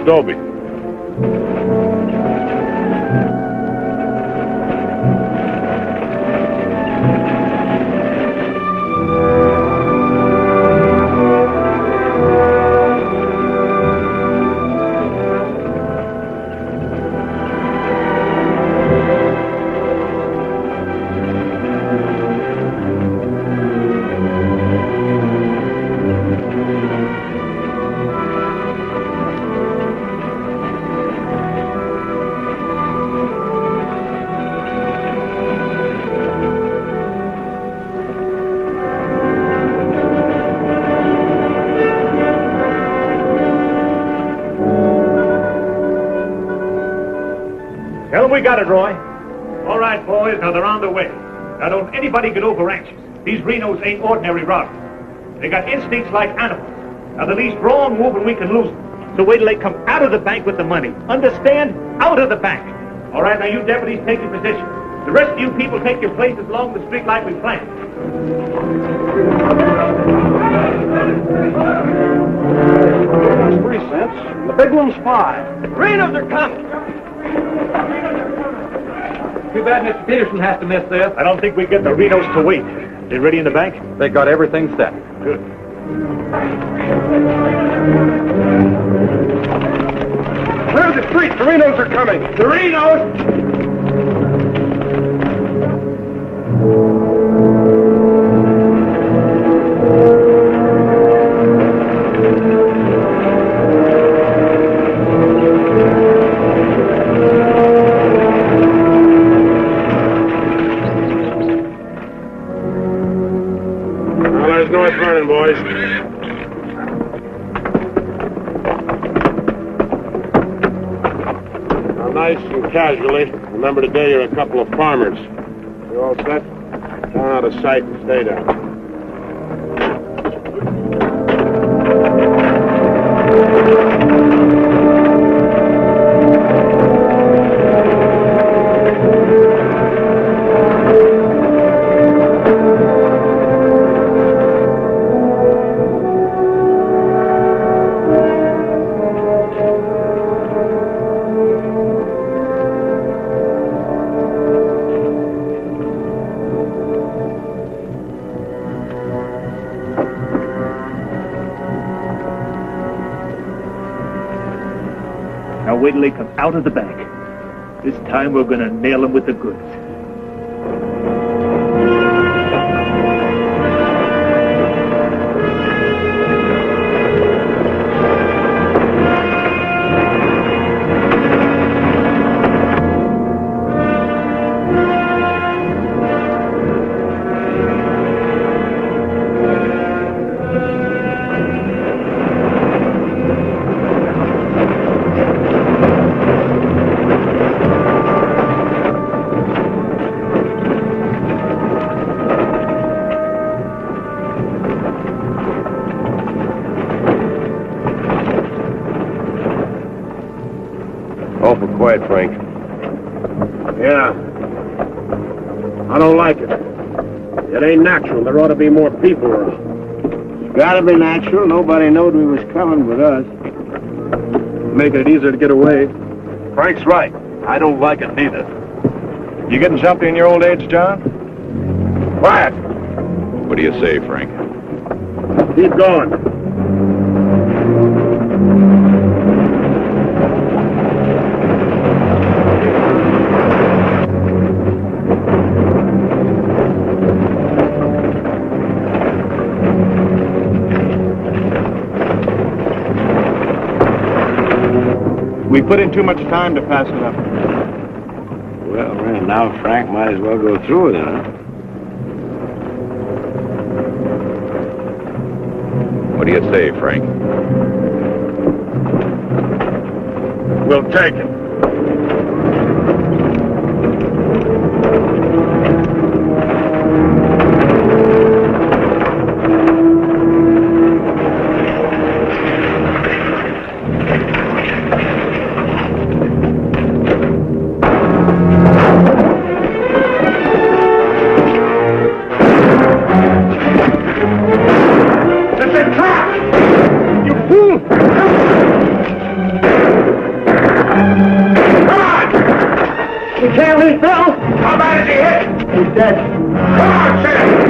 adobe. We got it, Roy. All right, boys, now they're on their way. Now don't anybody get over anxious. These Renos ain't ordinary robbers. They got instincts like animals. Now the least wrong move and we can lose them. So wait till they come out of the bank with the money. Understand? Out of the bank. All right, now you deputies take your position. The rest of you people take your places along the street like we planned. That's 3 cents. The big one's 5. Renos are coming. Too bad Mr. Peterson has to miss this. I don't think we get the Renos to wait. They ready in the bank? They got everything set. Good. Clear the street. The Renos are coming. The Renos! North running, boys. Now, nice and casually, remember today you're a couple of farmers. You all set? Down out of sight and stay down. Wait till they come out of the bank. This time we're gonna nail them with the goods. Awful quiet, Frank. Yeah. I don't like it. It ain't natural. There ought to be more people around. It's gotta be natural. Nobody knowed we was coming with us. Making it easier to get away. Frank's right. I don't like it neither. You getting jumpy in your old age, John? Quiet! What do you say, Frank? Keep going. We put in too much time to pass it up. Well, now Frank might as well go through with it, huh? What do you say, Frank? We'll take it. Bill! How bad is he hit? He's dead. Come on, Sid!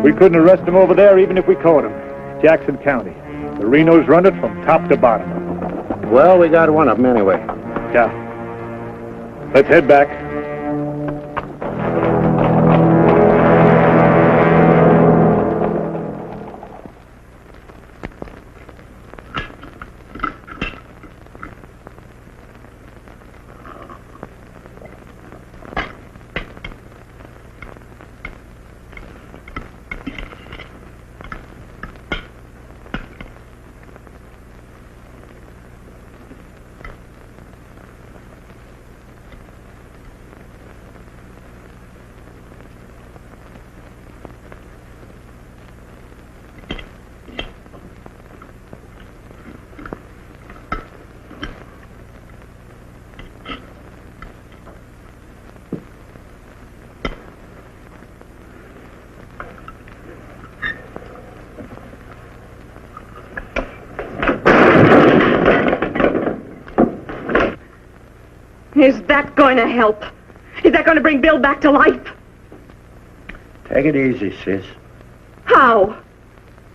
We couldn't arrest him over there even if we caught him. Jackson County. The Renos run it from top to bottom. Well, we got one of them anyway. Yeah. Let's head back. Is that going to help? Is that going to bring Bill back to life? Take it easy, sis. How?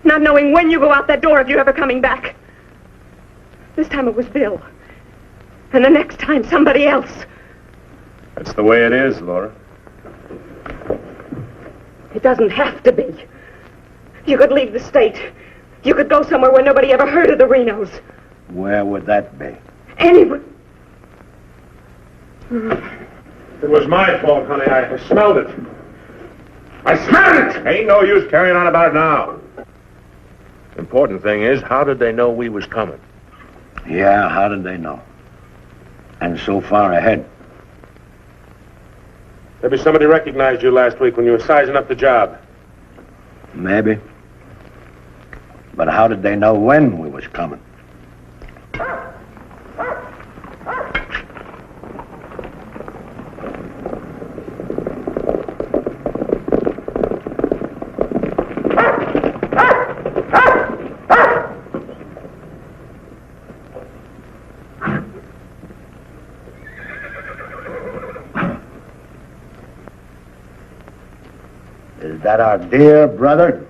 Not knowing when you go out that door if you're ever coming back. This time it was Bill. And the next time somebody else. That's the way it is, Laura. It doesn't have to be. You could leave the state. You could go somewhere where nobody ever heard of the Renos. Where would that be? Anywhere. It was my fault, honey. I smelled it. I smelled it! Ain't no use carrying on about it now. Important thing is, how did they know we was coming? Yeah, how did they know? And so far ahead. Maybe somebody recognized you last week when you were sizing up the job. Maybe. But how did they know when we was coming? Is that our dear brother?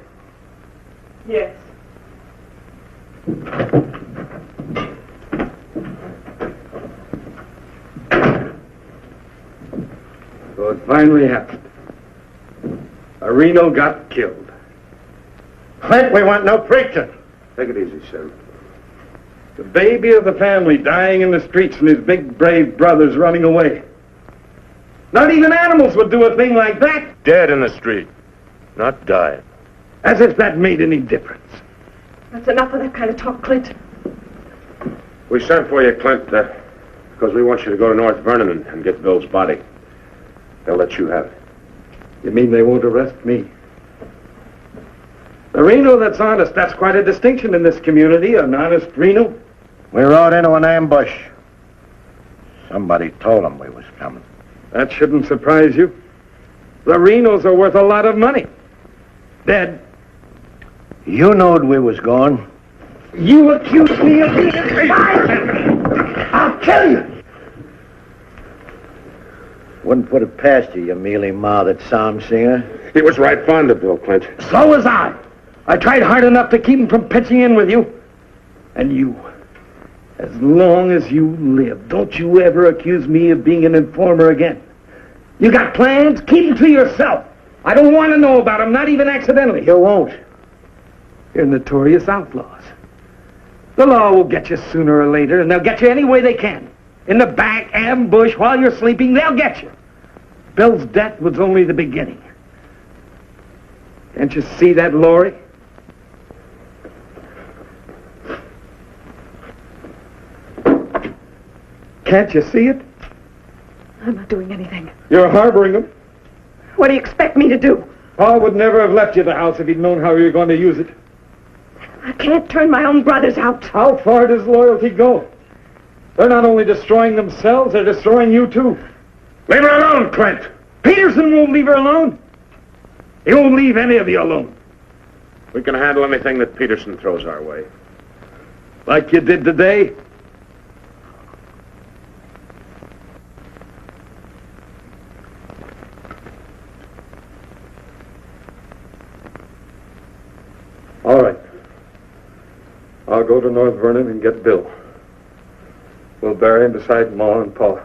Yes. So it finally happened. A Reno got killed. Flint, we want no preaching. Take it easy, Sheriff. The baby of the family dying in the streets and his big brave brothers running away. Not even animals would do a thing like that. Dead in the street, not dying. As if that made any difference. That's enough of that kind of talk, Clint. We sent for you, Clint, because we want you to go to North Vernon and get Bill's body. They'll let you have it. You mean they won't arrest me? The Reno that's honest, that's quite a distinction in this community, an honest Reno. We rode into an ambush. Somebody told them we was coming. That shouldn't surprise you. The Renos are worth a lot of money. Dead. You knowed we was going. You accuse me of being a spy! I'll kill you! Wouldn't put it past you, you mealy-mouthed psalm singer. He was right fond of Bill, Clint. So was I. I tried hard enough to keep him from pitching in with you. And you, as long as you live, don't you ever accuse me of being an informer again. You got plans? Keep them to yourself. I don't want to know about them, not even accidentally. You won't. You're notorious outlaws. The law will get you sooner or later, and they'll get you any way they can. In the back, ambush, while you're sleeping, they'll get you. Bill's death was only the beginning. Can't you see that, Laurie? Can't you see it? I'm not doing anything. You're harboring them. What do you expect me to do? Paul would never have left you the house if he'd known how you were going to use it. I can't turn my own brothers out. How far does loyalty go? They're not only destroying themselves, they're destroying you too. Leave her alone, Clint. Peterson won't leave her alone. He won't leave any of you alone. We can handle anything that Peterson throws our way. Like you did today. All right. I'll go to North Vernon and get Bill. We'll bury him beside Ma and Pa.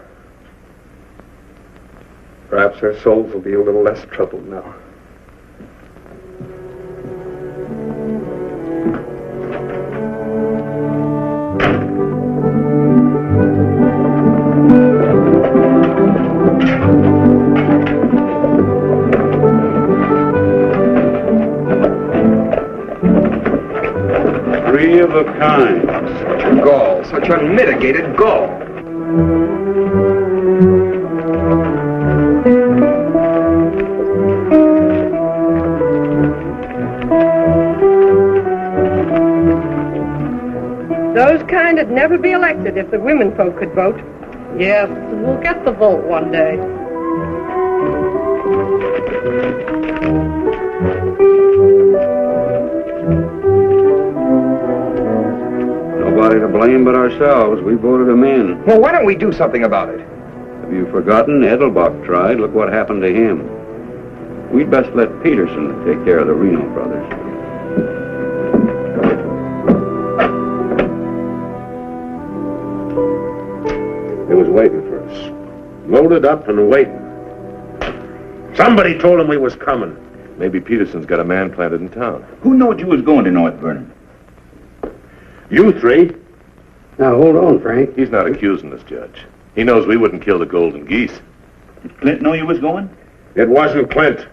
Perhaps their souls will be a little less troubled now. Three of a kind. Such gall, such unmitigated gall. Those kind would never be elected if the women folk could vote. Yes, we'll get the vote one day. Nobody to blame but ourselves. We voted him in. Well, why don't we do something about it? Have you forgotten? Edelbach tried. Look what happened to him. We'd best let Peterson take care of the Reno brothers. He was waiting for us. Loaded up and waiting. Somebody told him we was coming. Maybe Peterson's got a man planted in town. Who knowed you was going to North Vernon? You three? Now, hold on, Frank. He's not accusing us, Judge. He knows we wouldn't kill the golden geese. Did Clint know you was going? It wasn't Clint.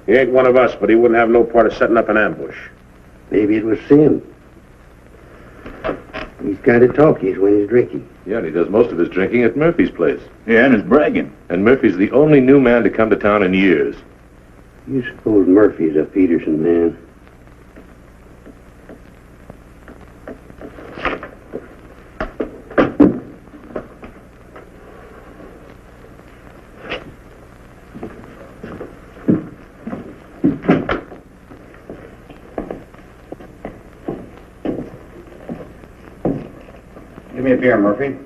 He ain't one of us, but he wouldn't have no part of setting up an ambush. Maybe it was Sim. He's kind of talkies when he's drinking. Yeah, and he does most of his drinking at Murphy's place. Yeah, and he's bragging. And Murphy's the only new man to come to town in years. You suppose Murphy's a Peterson man? Give me a beer, Murphy.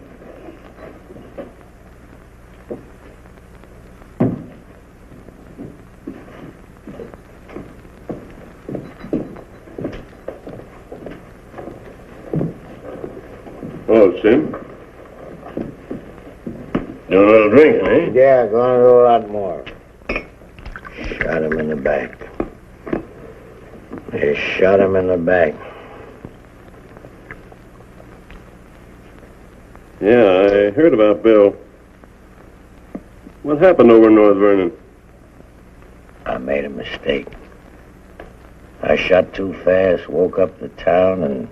Oh, Sim. You want a little drink, eh? Yeah, gonna do a lot more. Shot him in the back. They shot him in the back. Yeah, I heard about Bill. What happened over in North Vernon? I made a mistake. I shot too fast, woke up the town, and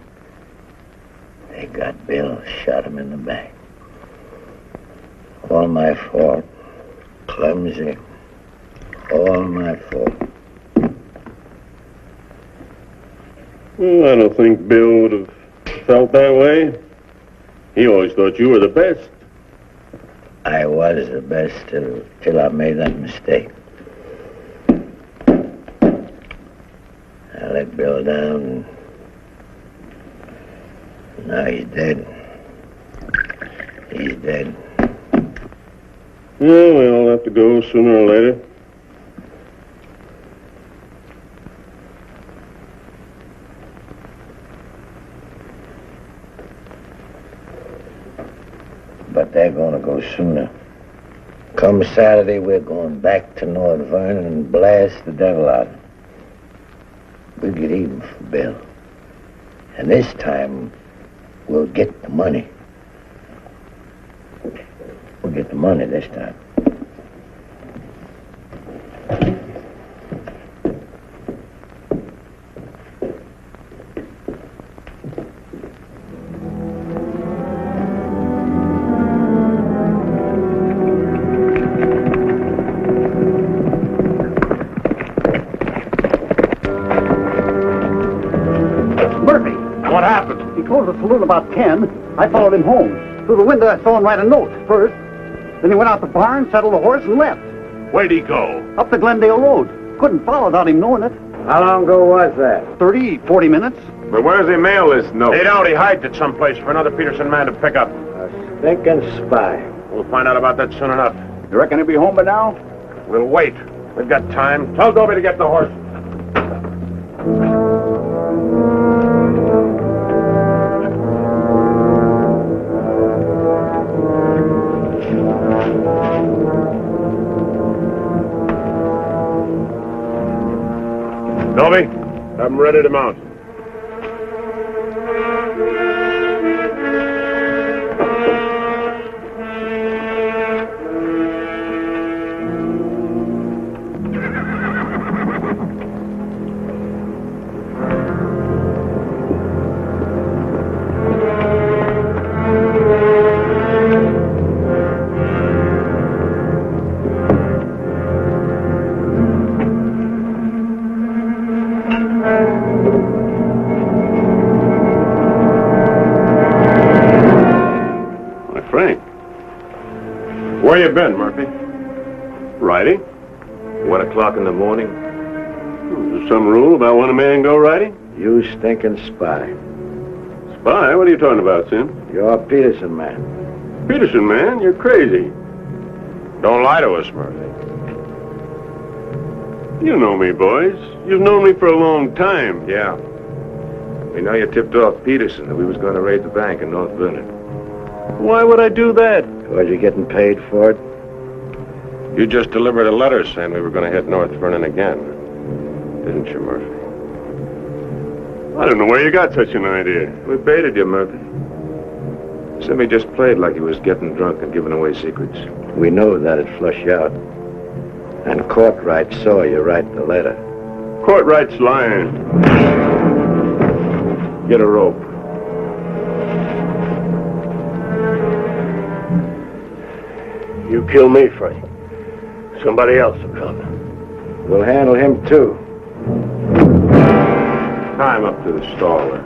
they got Bill, shot him in the back. All my fault. Clumsy. All my fault. Well, I don't think Bill would have felt that way. He always thought you were the best. I was the best till I made that mistake. I let Bill down, and now he's dead. He's dead. Yeah, we all have to go sooner or later. But they're gonna go sooner. Come Saturday, we're going back to North Vernon and blast the devil out. We'll get even for Bill. And this time, we'll get the money. We'll get the money this time. What happened? He closed the saloon about 10. I followed him home. Through the window, I saw him write a note first. Then he went out the barn, saddled the horse, and left. Where'd he go? Up the Glendale Road. Couldn't follow without him knowing it. How long ago was that? 30, 40 minutes. But where's he mail this note? Hey, doubt he hides it someplace for another Peterson man to pick up. A stinking spy. We'll find out about that soon enough. You reckon he'll be home by now? We'll wait. We've got time. Tell Dobie to get the horse. Dobie, have him ready to mount. Where you been, Murphy? Riding? 1 o'clock in the morning. Is there some rule about when a man go riding? You stinking spy. Spy? What are you talking about, Sim? You're a Peterson man. Peterson, man? You're crazy. Don't lie to us, Murphy. You know me, boys. You've known me for a long time. Yeah. We know you tipped off Peterson that we was going to raid the bank in North Vernon. Why would I do that? Was you getting paid for it? You just delivered a letter saying we were going to hit North Vernon again. Didn't you, Murphy? I don't know where you got such an idea. We baited you, Murphy. Simmy just played like he was getting drunk and giving away secrets. We know that'd flush you out. And Courtright saw you write the letter. Courtright's lying. Get a rope. You kill me, Frank. Somebody else will come. We'll handle him, too. Tie him up to the stall there.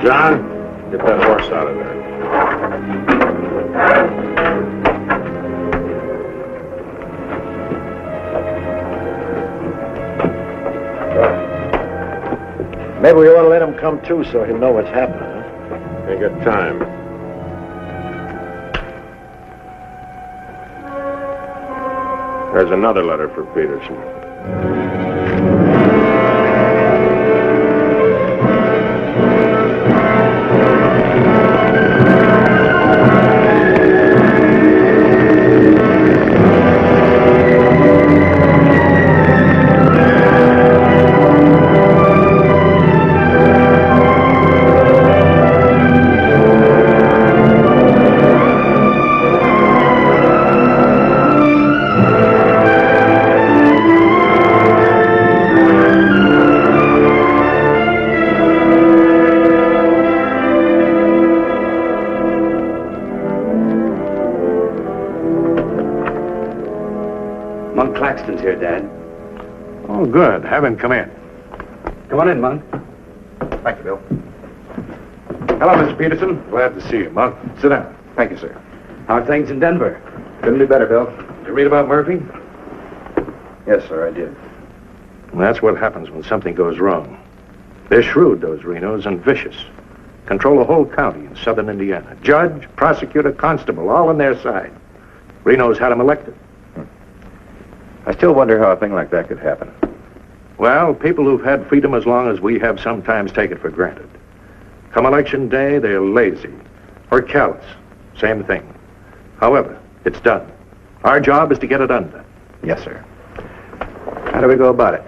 John, get that horse out of there. Maybe we ought to let him come too so he'll know what's happening, huh? Ain't got time. There's another letter for Peterson. Monk Claxton's here, Dad. Oh, good. Have him come in. Come on in, Monk. Thank you, Bill. Hello, Mr. Peterson. Glad to see you, Monk. Sit down. Thank you, sir. How are things in Denver? Couldn't be better, Bill. You read about Murphy? Yes, sir, I did. And that's what happens when something goes wrong. They're shrewd, those Renos, and vicious. Control a whole county in southern Indiana. Judge, prosecutor, constable, all on their side. Reno's had him elected. I still wonder how a thing like that could happen. Well, people who've had freedom as long as we have sometimes take it for granted. Come election day, they're lazy or callous. Same thing. However, it's done. Our job is to get it undone. Yes, sir. How do we go about it?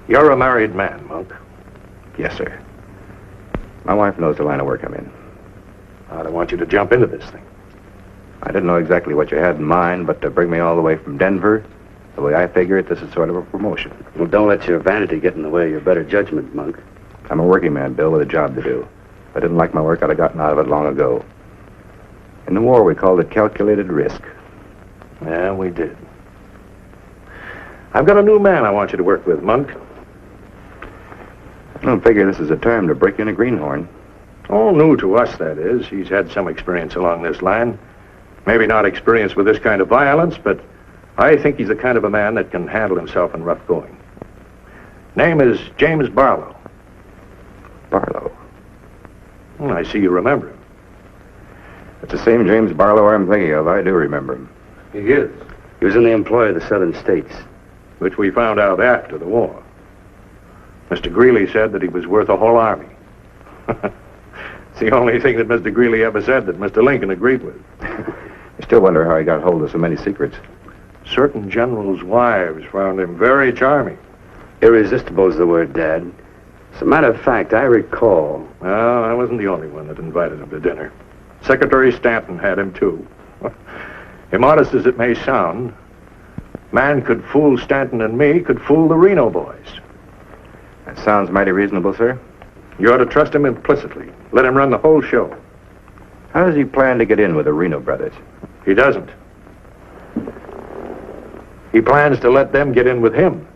You're a married man, Monk. Yes, sir. My wife knows the line of work I'm in. I don't want you to jump into this thing. I didn't know exactly what you had in mind, but to bring me all the way from Denver, the way I figure it, this is sort of a promotion. Well, don't let your vanity get in the way of your better judgment, Monk. I'm a working man, Bill, with a job to do. If I didn't like my work, I'd have gotten out of it long ago. In the war, we called it calculated risk. Yeah, we did. I've got a new man I want you to work with, Monk. I don't figure this is a time to break in a greenhorn. All new to us, that is. He's had some experience along this line. Maybe not experience with this kind of violence, but I think he's the kind of a man that can handle himself in rough going. Name is James Barlow. Barlow? Well, I see you remember him. It's the same James Barlow I'm thinking of. I do remember him. He is. He was in the employ of the southern states. Which we found out after the war. Mr. Greeley said that he was worth a whole army. It's the only thing that Mr. Greeley ever said that Mr. Lincoln agreed with. I still wonder how he got hold of so many secrets. Certain generals' wives found him very charming. Irresistible is the word, Dad. As a matter of fact, I recall... Well, I wasn't the only one that invited him to dinner. Secretary Stanton had him, too. Immodest as it may sound, man could fool Stanton and me, could fool the Reno boys. That sounds mighty reasonable, sir. You ought to trust him implicitly. Let him run the whole show. How does he plan to get in with the Reno brothers? He doesn't. He plans to let them get in with him.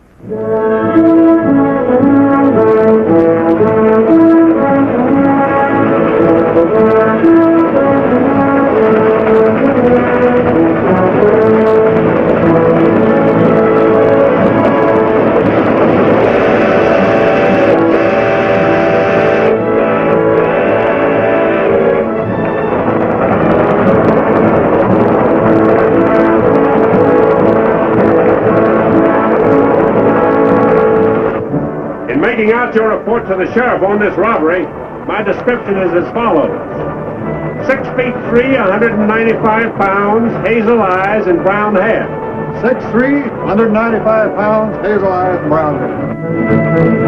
Making out your report to the sheriff on this robbery, my description is as follows. 6'3", 195 pounds, hazel eyes, and brown hair. 6'3", 195 pounds, hazel eyes, and brown hair.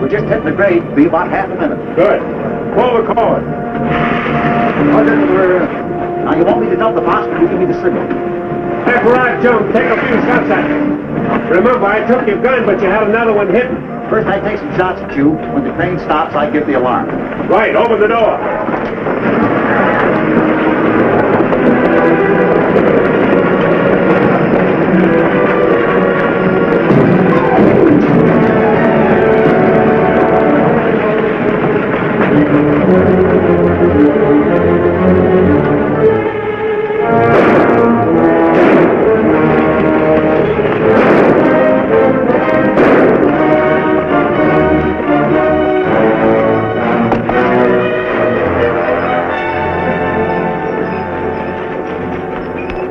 Just hitting the grade. Be about half a minute. Good. Pull the cord. Now, you want me to dump the phosphorus? You give me the signal. Heck right, Jones. Take a few shots at it. Remember, I took your gun, but you had another one hidden. First, I take some shots at you. When the train stops, I give the alarm. Right. Open the door.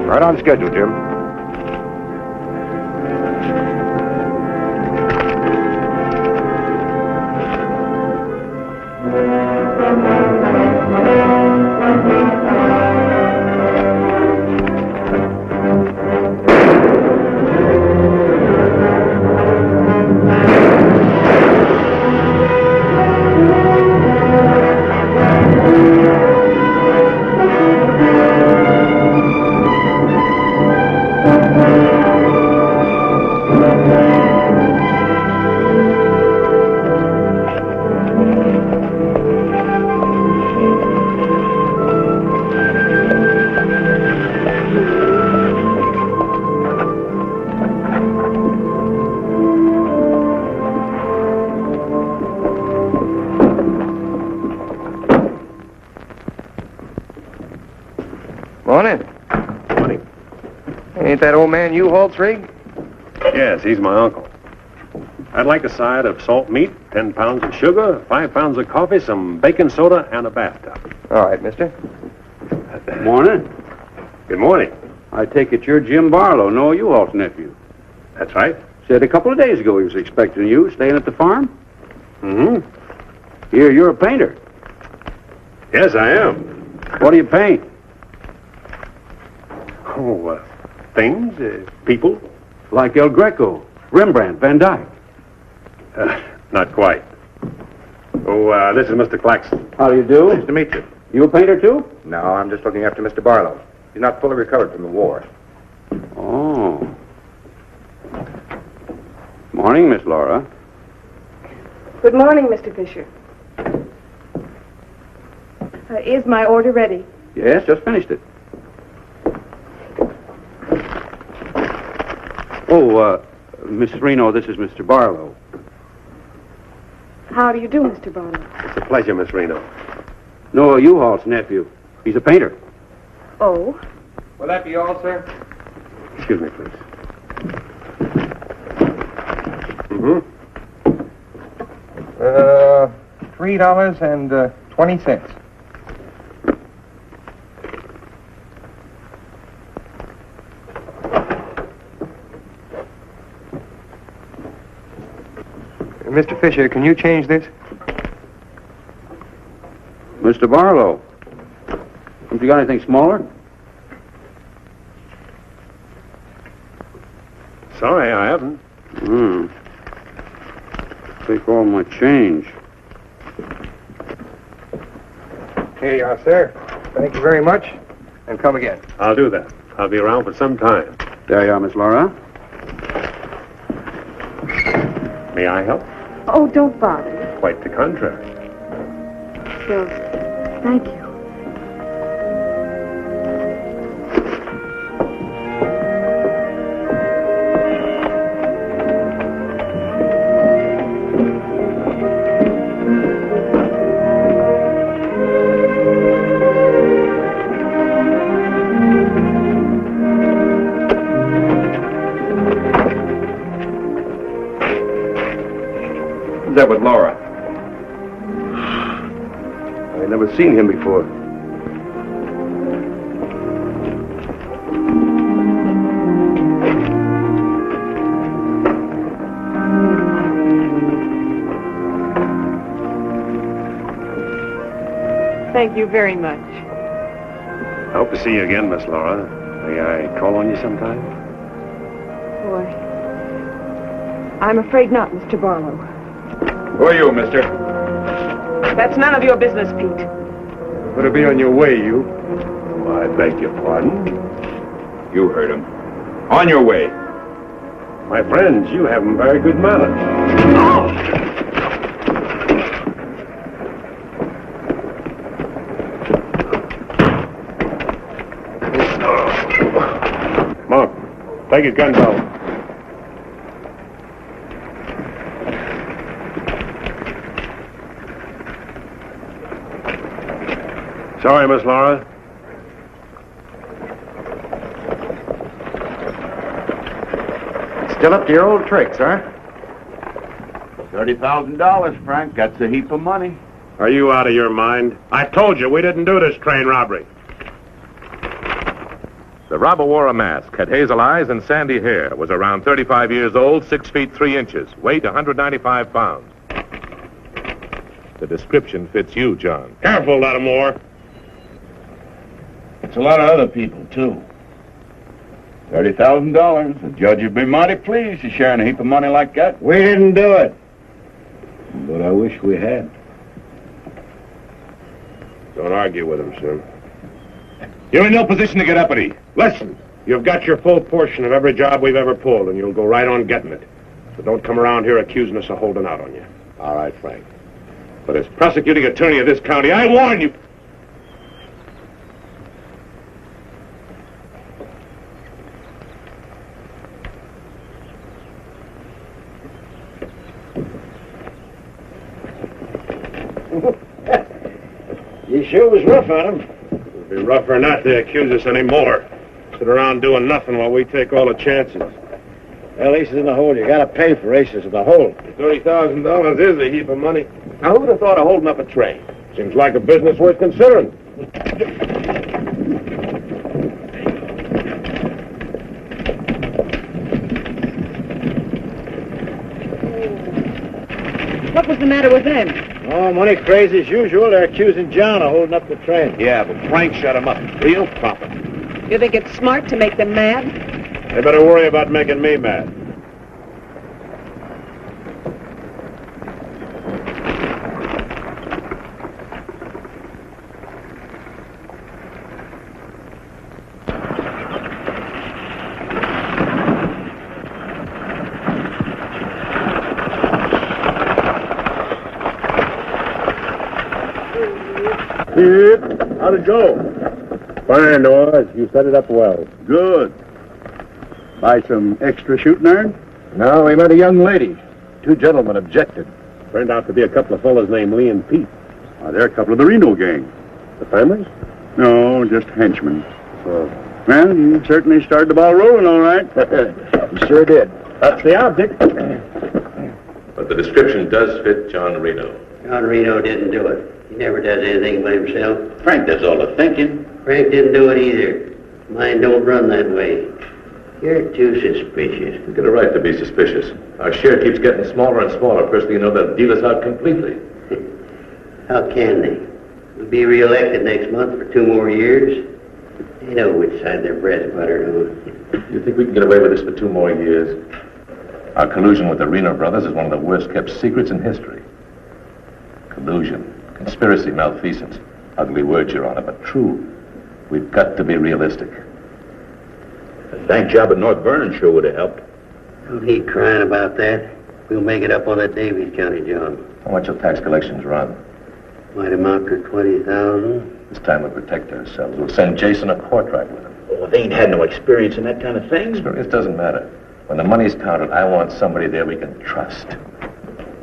Right on schedule, Jim. Morning. Morning. Ain't that old man U-Haul's rig? Yes, he's my uncle. I'd like a side of salt meat, 10 pounds of sugar, 5 pounds of coffee, some baking soda, and a bathtub. All right, mister. Morning. Good morning. I take it you're Jim Barlow, Noah U-Haul's nephew. That's right. Said a couple of days ago he was expecting you, staying at the farm. Mm-hmm. Here, you're a painter. Yes, I am. What do you paint? Oh, things, people. Like El Greco, Rembrandt, Van Dyke. Not quite. Oh, this is Mr. Claxton. How do you do? Nice to meet you. You a painter, too? No, I'm just looking after Mr. Barlow. He's not fully recovered from the war. Oh. Morning, Miss Laura. Good morning, Mr. Fisher. Is my order ready? Yes, just finished it. Oh, Miss Reno, this is Mr. Barlow. How do you do, Mr. Barlow? It's a pleasure, Miss Reno. Noah U-Haul's nephew. He's a painter. Oh? Will that be all, sir? Excuse me, please. Mm-hmm. $3.20. Mr. Fisher, can you change this? Mr. Barlow. Haven't you got anything smaller? Sorry, I haven't. Take all my change. Here you are, sir. Thank you very much. And come again. I'll do that. I'll be around for some time. There you are, Miss Laura. May I help? Oh, don't bother. Quite the contrary. Well, thank you. Who's that with Laura? I've never seen him before. Thank you very much. I hope to see you again, Miss Laura. May I call on you sometime? Boy, I'm afraid not, Mr. Barlow. Who are you, mister? That's none of your business, Pete. Better be on your way, you. I beg your pardon. You heard him. On your way. My friends, you have very good manners. Mark, take his gun belt. Sorry, Miss Laura. Still up to your old tricks, huh? $30,000, Frank. That's a heap of money. Are you out of your mind? I told you we didn't do this train robbery. The robber wore a mask, had hazel eyes and sandy hair, was around 35 years old, 6 feet 3 inches, weight 195 pounds. The description fits you, John. Careful, Lattimore. It's a lot of other people, too. $30,000. The judge would be mighty pleased to sharing a heap of money like that. We didn't do it. But I wish we had. Don't argue with him, sir. You're in no position to get uppity. Listen, you've got your full portion of every job we've ever pulled, and you'll go right on getting it. So don't come around here accusing us of holding out on you. All right, Frank. But as prosecuting attorney of this county, I warn you. You sure was rough on him. Be rougher not to accuse us anymore. Sit around doing nothing while we take all the chances. Well, aces in the hole. You gotta pay for aces in the hole. $30,000 is a heap of money. Now, who'd have thought of holding up a train? Seems like a business worth considering. What was the matter with them? Oh, money crazy as usual. They're accusing John of holding up the train. Yeah, but Frank shut him up. Real profit. You think it's smart to make them mad? They better worry about making me mad. How'd it go? Fine, Oz. You set it up well. Good. Buy some extra shooting iron? No, we met a young lady. Two gentlemen objected. Turned out to be a couple of fellas named Lee and Pete. They're a couple of the Reno gang. The families? No, just henchmen. Oh. Well, you certainly started the ball rolling, all right. You sure did. That's the object. But the description does fit John Reno. John Reno didn't do it. He never does anything by himself. Frank does all the thinking. Frank didn't do it either. Mine don't run that way. You're too suspicious. We've got a right to be suspicious. Our share keeps getting smaller and smaller. First thing you know, they'll deal us out completely. How can they? We'll be reelected next month for 2 more years. They know which side their bread's buttered on. You think we can get away with this for 2 more years? Our collusion with the Reno brothers is one of the worst-kept secrets in history. Collusion, conspiracy, malfeasance. Ugly words, Your Honor, but true. We've got to be realistic. The bank job at North Vernon sure would have helped. Don't need crying about that. We'll make it up on that Davies County job. How much will tax collections run? Might amount to 20,000. This time we'll protect ourselves. We'll send Jason a portrait with him. Oh, they ain't had no experience in that kind of thing. Experience doesn't matter. When the money's counted, I want somebody there we can trust.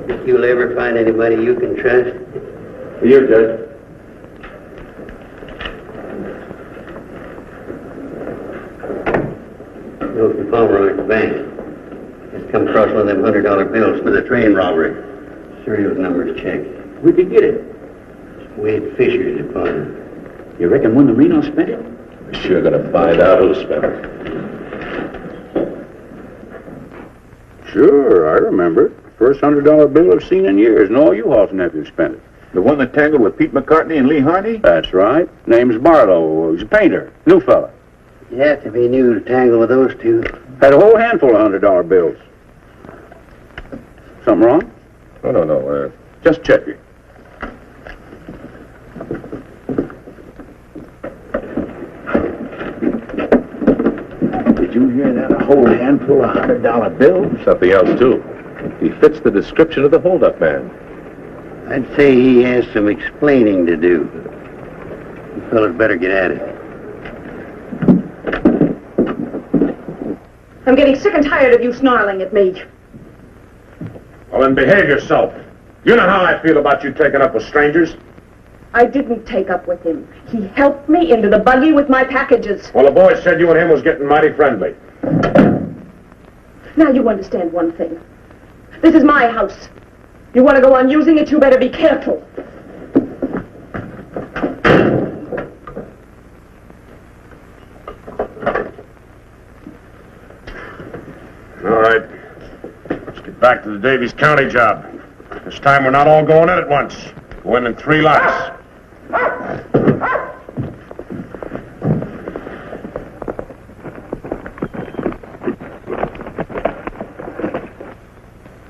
Think you'll ever find anybody you can trust? You, Judge. Milton Palmer at the bank. Just come across one of them $100 bills for the train robbery. Serial numbers checked. We could get it. Wade Fisher's deposit. You reckon when the Reno spent it? We're sure gonna find out who spent it. Sure, I remember it. First $100 bill I've seen in years, and all you Halls nephews spent it. The one that tangled with Pete McCartney and Lee Harney? That's right. Name's Barlo. He's a painter. New fella. You have to be new to tangle with those two. Had a whole handful of $100 bills. Something wrong? Oh, no. Just checking. Did you hear that? A whole handful of $100 bills? Something else, too. He fits the description of the holdup man. I'd say he has some explaining to do. You fellas better get at it. I'm getting sick and tired of you snarling at me. Well, then behave yourself. You know how I feel about you taking up with strangers. I didn't take up with him. He helped me into the buggy with my packages. Well, the boys said you and him was getting mighty friendly. Now you understand one thing. This is my house. You want to go on using it, you better be careful. All right. Let's get back to the Davies County job. This time we're not all going in at once. Go in 3 lots.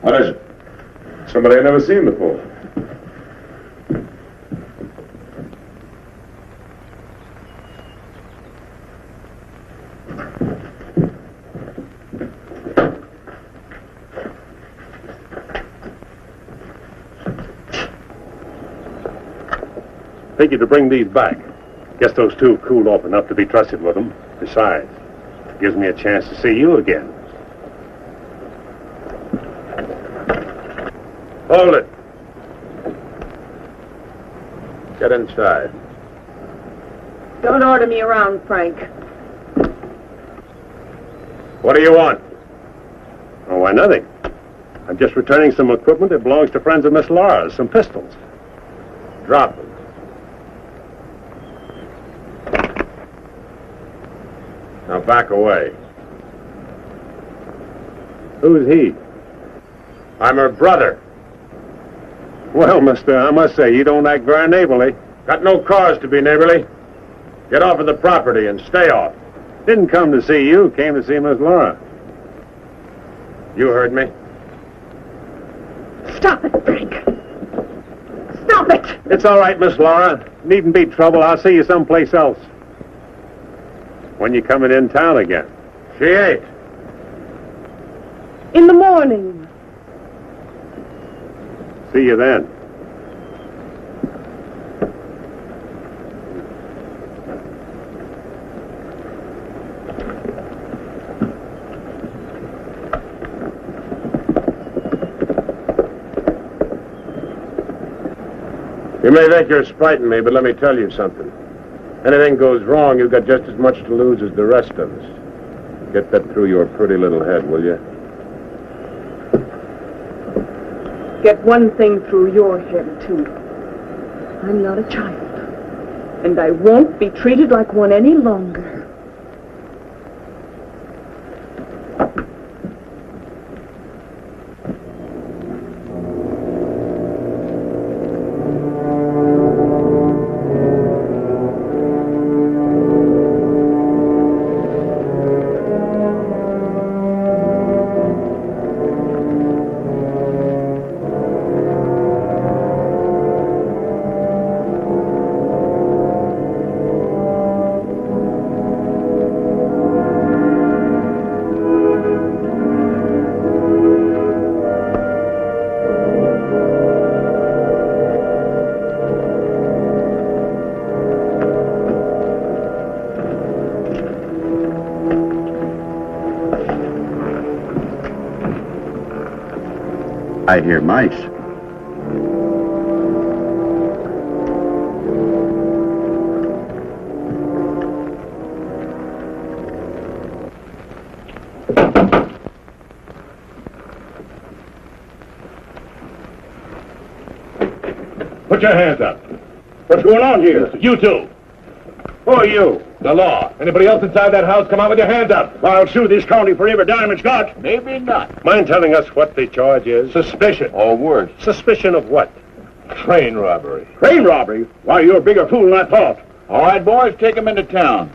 What is it? Somebody I've never seen before. Figured to bring these back. Guess those two cooled off enough to be trusted with them. Besides, it gives me a chance to see you again. Hold it. Get inside. Don't order me around, Frank. What do you want? Oh, why, nothing. I'm just returning some equipment that belongs to friends of Miss Laura's, some pistols. Drop them. Now back away. Who's he? I'm her brother. Well, mister, I must say, you don't act very neighborly. Got no cause to be neighborly. Get off of the property and stay off. Didn't come to see you, came to see Miss Laura. You heard me. Stop it, Frank. Stop it! It's all right, Miss Laura. Needn't be trouble. I'll see you someplace else. When you coming in town again? She ain't. In the morning. See you then. You may think you're spiting me, but let me tell you something. Anything goes wrong, you've got just as much to lose as the rest of us. Get that through your pretty little head, will you? Get one thing through your head, too. I'm not a child. And I won't be treated like one any longer. I hear mice. Put your hands up. What's going on here? You two. Who are you? The law. Anybody else inside that house, come out with your hands up. I'll sue this county for every dime it's got. Maybe not. Mind telling us what the charge is? Suspicion. Or worse. Suspicion of what? Train robbery. Train robbery? Why, you're a bigger fool than I thought. All right, boys, take him into town.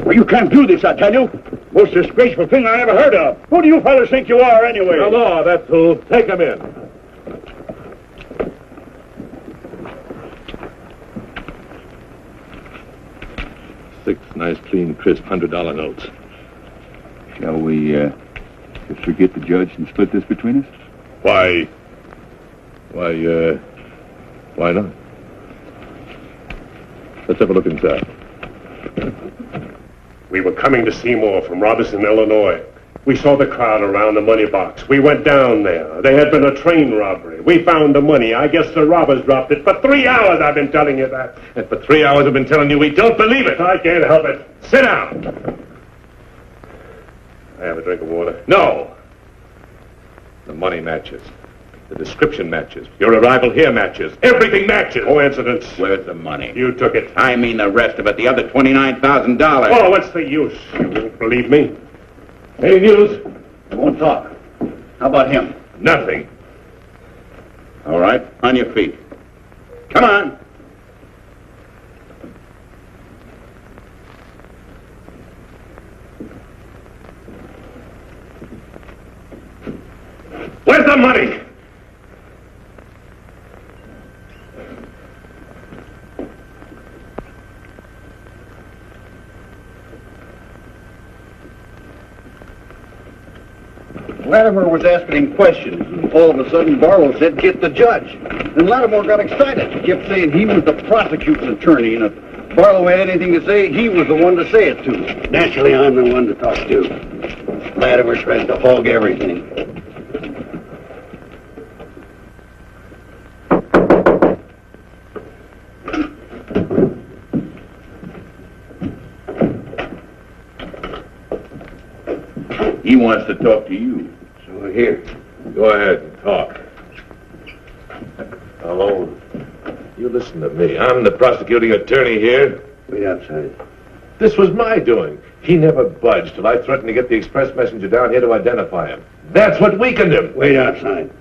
Well, you can't do this, I tell you. Most disgraceful thing I ever heard of. Who do you fellas think you are, anyway? The law, that's who. Take him in. Six nice, clean, crisp $100 notes. Shall we, just forget the judge and split this between us? Why not? Let's have a look inside. We were coming to Seymour from Robertson, Illinois. We saw the crowd around the money box. We went down there. There had been a train robbery. We found the money. I guess the robbers dropped it. For 3 hours I've been telling you that. And for 3 hours I've been telling you we don't believe it. I can't help it. Sit down. I have a drink of water. No. The money matches. The description matches. Your arrival here matches. Everything matches. Coincidence. Where's the money? You took it. I mean the rest of it, the other $29,000. Oh, what's the use? You won't believe me. Any news? I won't talk. How about him? Nothing. All right, on your feet. Come on. Where's the money? Latimer was asking him questions, and all of a sudden Barlow said, "Get the judge." And Latimer got excited. He kept saying he was the prosecuting attorney, and if Barlow had anything to say, he was the one to say it to. Naturally, I'm the one to talk to. Latimer tries to hog everything. He wants to talk to you. So here, go ahead and talk. Hello. You listen to me. I'm the prosecuting attorney here. Wait outside. This was my doing. He never budged till I threatened to get the express messenger down here to identify him. That's what weakened him. Wait outside.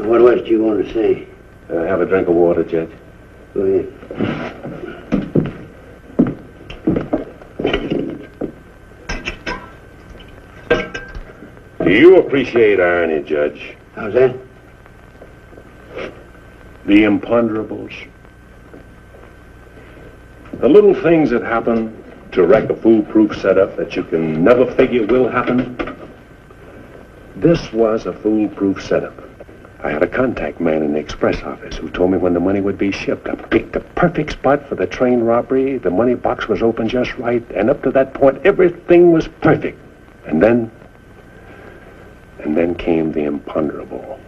What else do you want to say? Have a drink of water, Judge. Go ahead. Do you appreciate irony, Judge? How's that? The imponderables. The little things that happen to wreck a foolproof setup that you can never figure will happen. This was a foolproof setup. I had a contact man in the express office who told me when the money would be shipped. I picked the perfect spot for the train robbery. The money box was open just right, and up to that point, everything was perfect. And then came the imponderable.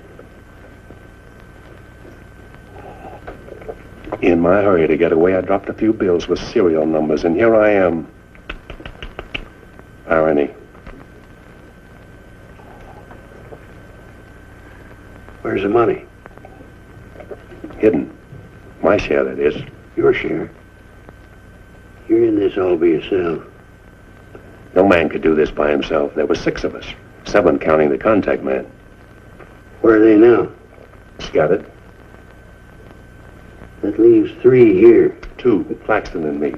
In my hurry to get away, I dropped a few bills with serial numbers, and here I am. Irony. Where's the money? Hidden. My share, that is. Your share. You're in this all by yourself. No man could do this by himself. There were 6 of us. 7 counting the contact man. Where are they now? Scattered. That leaves 3 here. 2, Claxton and me.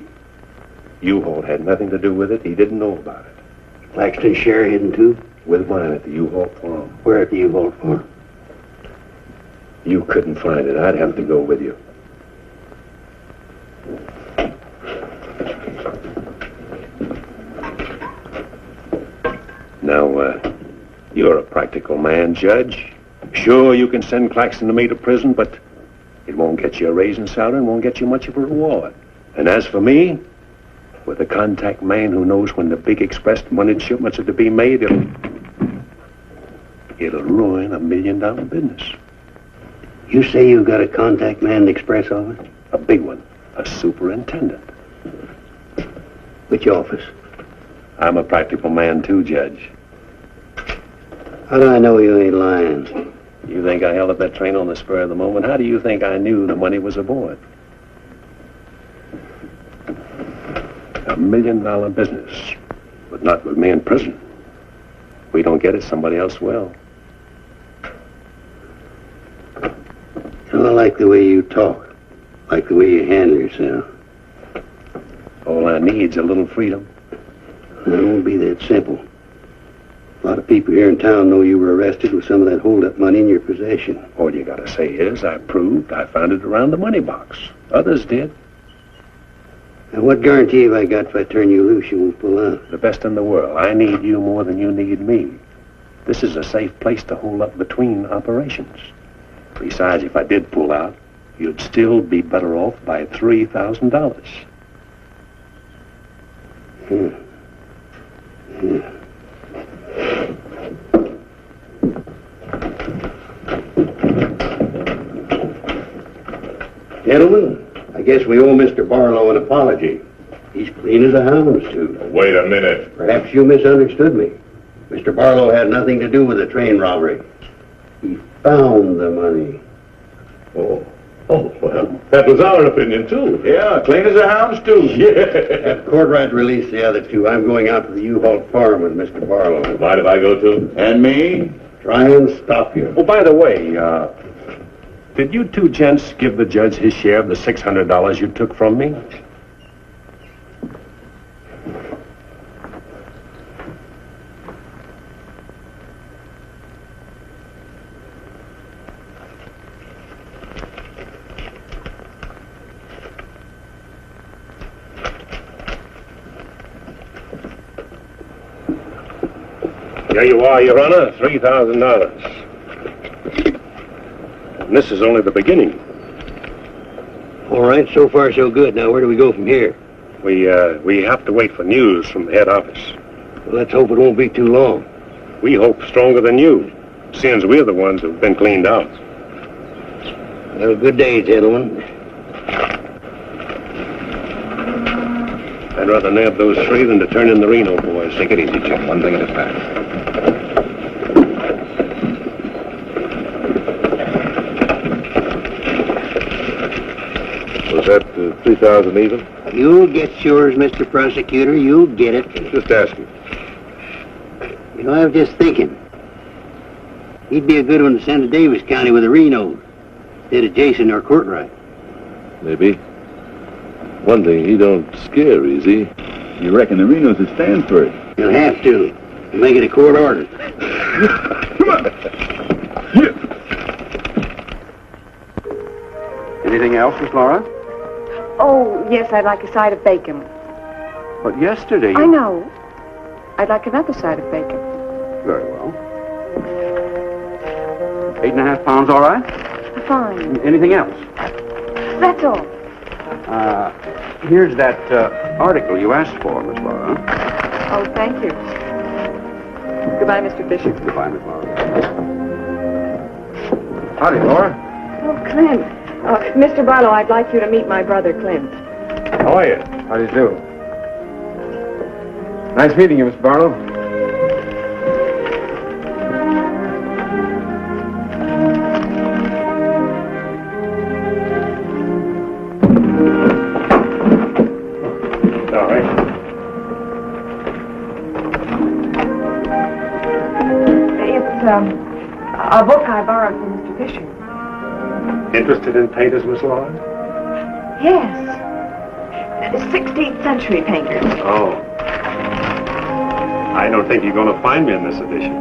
U-Haul had nothing to do with it. He didn't know about it. Claxton's share hidden too? With mine at the U-Haul farm. Where at the U-Haul farm? You couldn't find it. I'd have to go with you. Now, you're a practical man, Judge. Sure, you can send Claxton to me to prison, but it won't get you a raise in salary and won't get you much of a reward. And as for me, with a contact man who knows when the big express money shipments are to be made, it'll ruin $1 million business. You say you got a contact man in the express office? A big one. A superintendent. Which office? I'm a practical man too, Judge. How do I know you ain't lying? You think I held up that train on the spur of the moment? How do you think I knew the money was aboard? $1 million business, but not with me in prison. If we don't get it, somebody else will. I like the way you talk, like the way you handle yourself. All I need's a little freedom. It won't be that simple. A lot of people here in town know you were arrested with some of that hold-up money in your possession. All you gotta say is, I proved I found it around the money box. Others did. And what guarantee have I got if I turn you loose you won't pull out? The best in the world. I need you more than you need me. This is a safe place to hold up between operations. Besides, if I did pull out, you'd still be better off by $3,000. Gentlemen, I guess we owe Mr. Barlow an apology. He's clean as a hound's tooth. Wait a minute. Perhaps you misunderstood me. Mr. Barlow had nothing to do with the train robbery. He found the money. Oh, well, that was our opinion, too. Yeah, clean as a hound's tooth. Yeah. Have Courtright release the other 2. I'm going out to the U-Haul farm with Mr. Barlow. Mind if I go, too? And me? Try and stop you. Oh, by the way, did you 2 gents give the judge his share of the $600 you took from me? There you are, Your Honor, $3,000. And this is only the beginning. All right, so far so good. Now where do we go from here? We have to wait for news from the head office. Well, let's hope it won't be too long. We hope stronger than you, since we're the ones who've been cleaned out. Well, good day, gentlemen. I'd rather nab those three than to turn in the Reno boys. Take it easy, Jim. One thing at a time. Was that 3,000 even? You'll get yours, Mr. Prosecutor. You'll get it. Just asking. You know, I was just thinking. He'd be a good one to send to Davis County with the Renos, instead of Jason or Courtright. Maybe. One thing, he don't scare, is he? You reckon the Renos would stand for it? You'll have to. Make it a court order. Come on. Anything else, Miss Laura? Oh, yes, I'd like a side of bacon. But yesterday I know. I'd like another side of bacon. Very well. 8.5 pounds, all right? Fine. Anything else? That's all. Here's that article you asked for, Miss Laura. Oh, thank you. Goodbye, Mr. Fisher. Goodbye, Miss Laura. Howdy, Laura. Oh, Clint. Mr. Barlow, I'd like you to meet my brother, Clint. How are you? How do you do? Nice meeting you, Miss Barlow. All right. It's a book I borrowed from Mr. Fisher. Interested in painters, Miss Laura? Yes. 16th century painters. Oh. I don't think you're going to find me in this edition.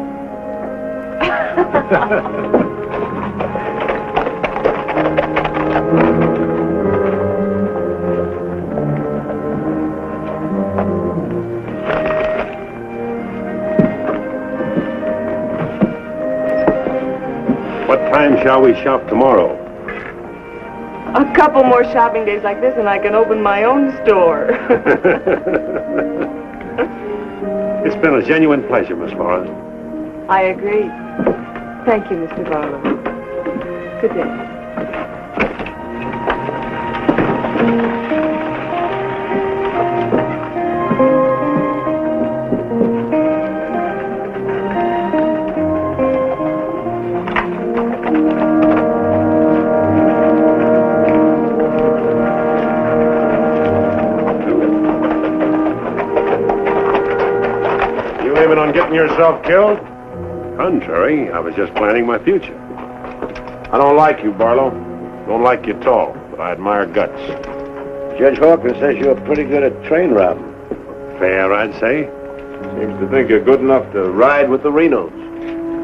What time shall we shop tomorrow? A couple more shopping days like this and I can open my own store. It's been a genuine pleasure, Miss Laura. I agree. Thank you, Mr. Barlow. Good day. On getting yourself killed? Contrary, I was just planning my future. I don't like you, Barlow. Don't like you at all, but I admire guts. Judge Hawkins says you're pretty good at train robbing. Fair, I'd say. Seems to think you're good enough to ride with the Renos.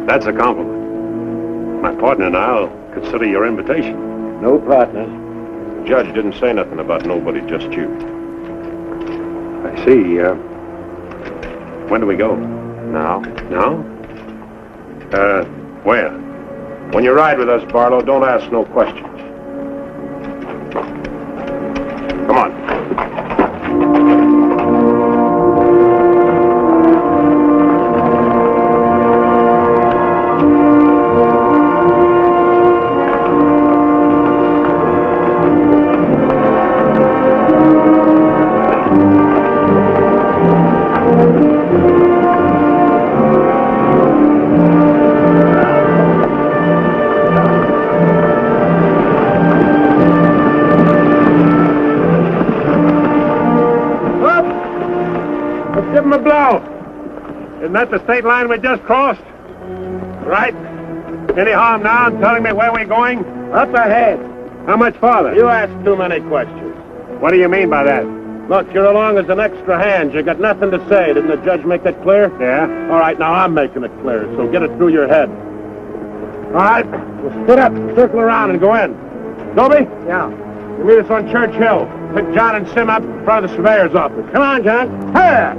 That's a compliment. My partner and I'll consider your invitation. No partners. The judge didn't say nothing about nobody, just you. I see. When do we go? Now? Now? Where? When you ride with us, Barlow, don't ask no questions. Come on. Isn't that the state line we just crossed? Right? Any harm now in telling me where we're going? Up ahead. How much farther? You ask too many questions. What do you mean by that? Look, you're along as an extra hand. You got nothing to say. Didn't the judge make that clear? Yeah? All right, now I'm making it clear, so get it through your head. All right, we'll split up, circle around, and go in. Dobie? Yeah. You meet us on Church Hill. Pick John and Sim up in front of the surveyor's office. Come on, John. Hey!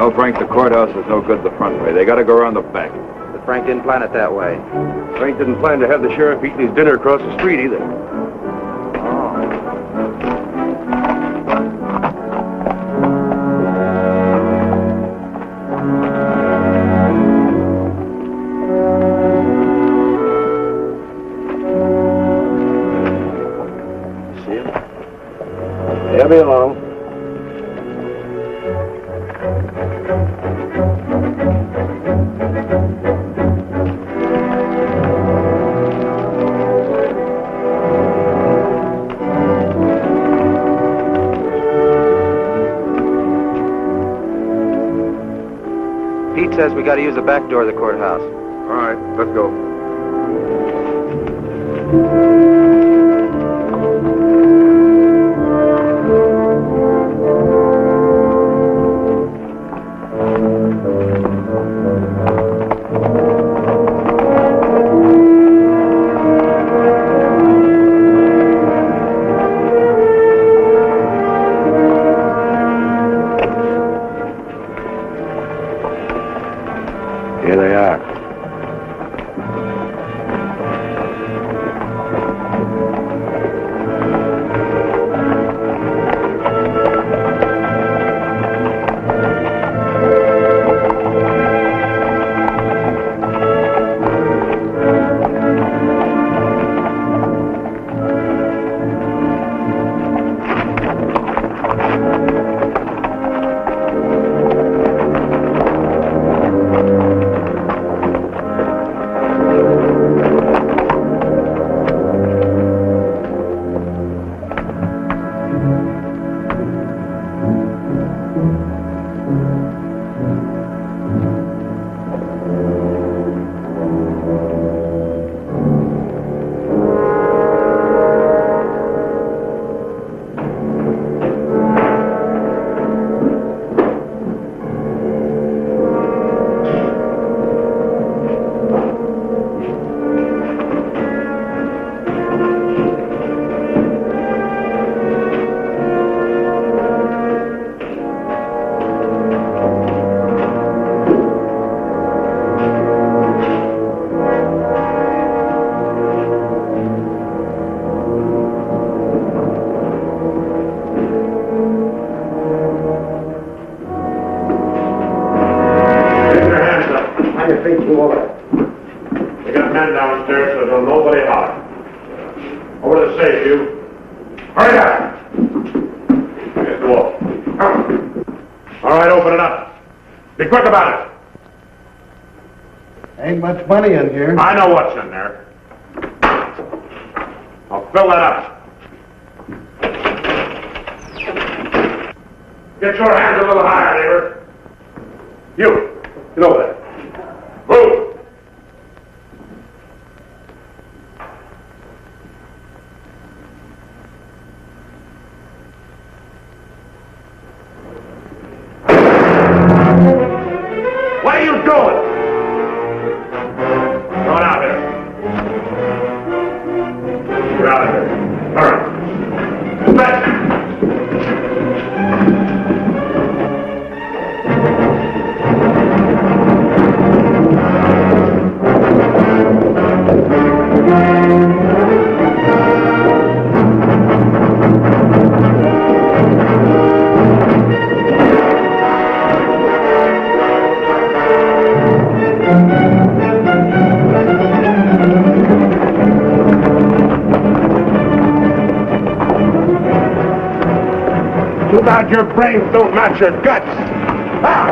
No, Frank, the courthouse is no good the front way. They gotta go around the back. But Frank didn't plan it that way. Frank didn't plan to have the sheriff eating his dinner across the street either. They'll be along. Pete says we gotta use the back door of the courthouse. All right, let's go. Here they are. Downstairs, so don't nobody holler. Over the safe, you. Hurry up! Here's the wall. All right, open it up. Be quick about it. Ain't much money in here. I know what's in there. I'll fill that up. Get your hands a little higher, neighbor. You, get over there. Move! What are you doing? Come on out here. Get out of here. Hurry. Back. Too bad your brains don't match your guts. Ah!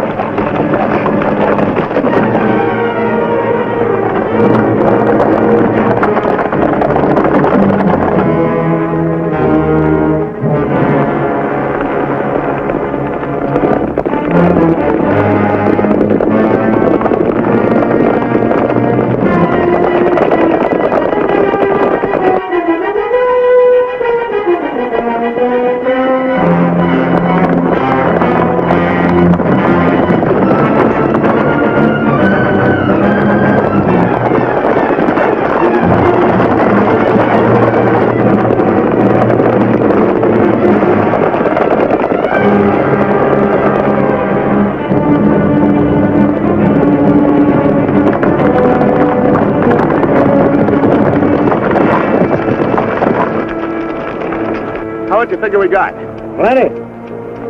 what you figure we got? Plenty.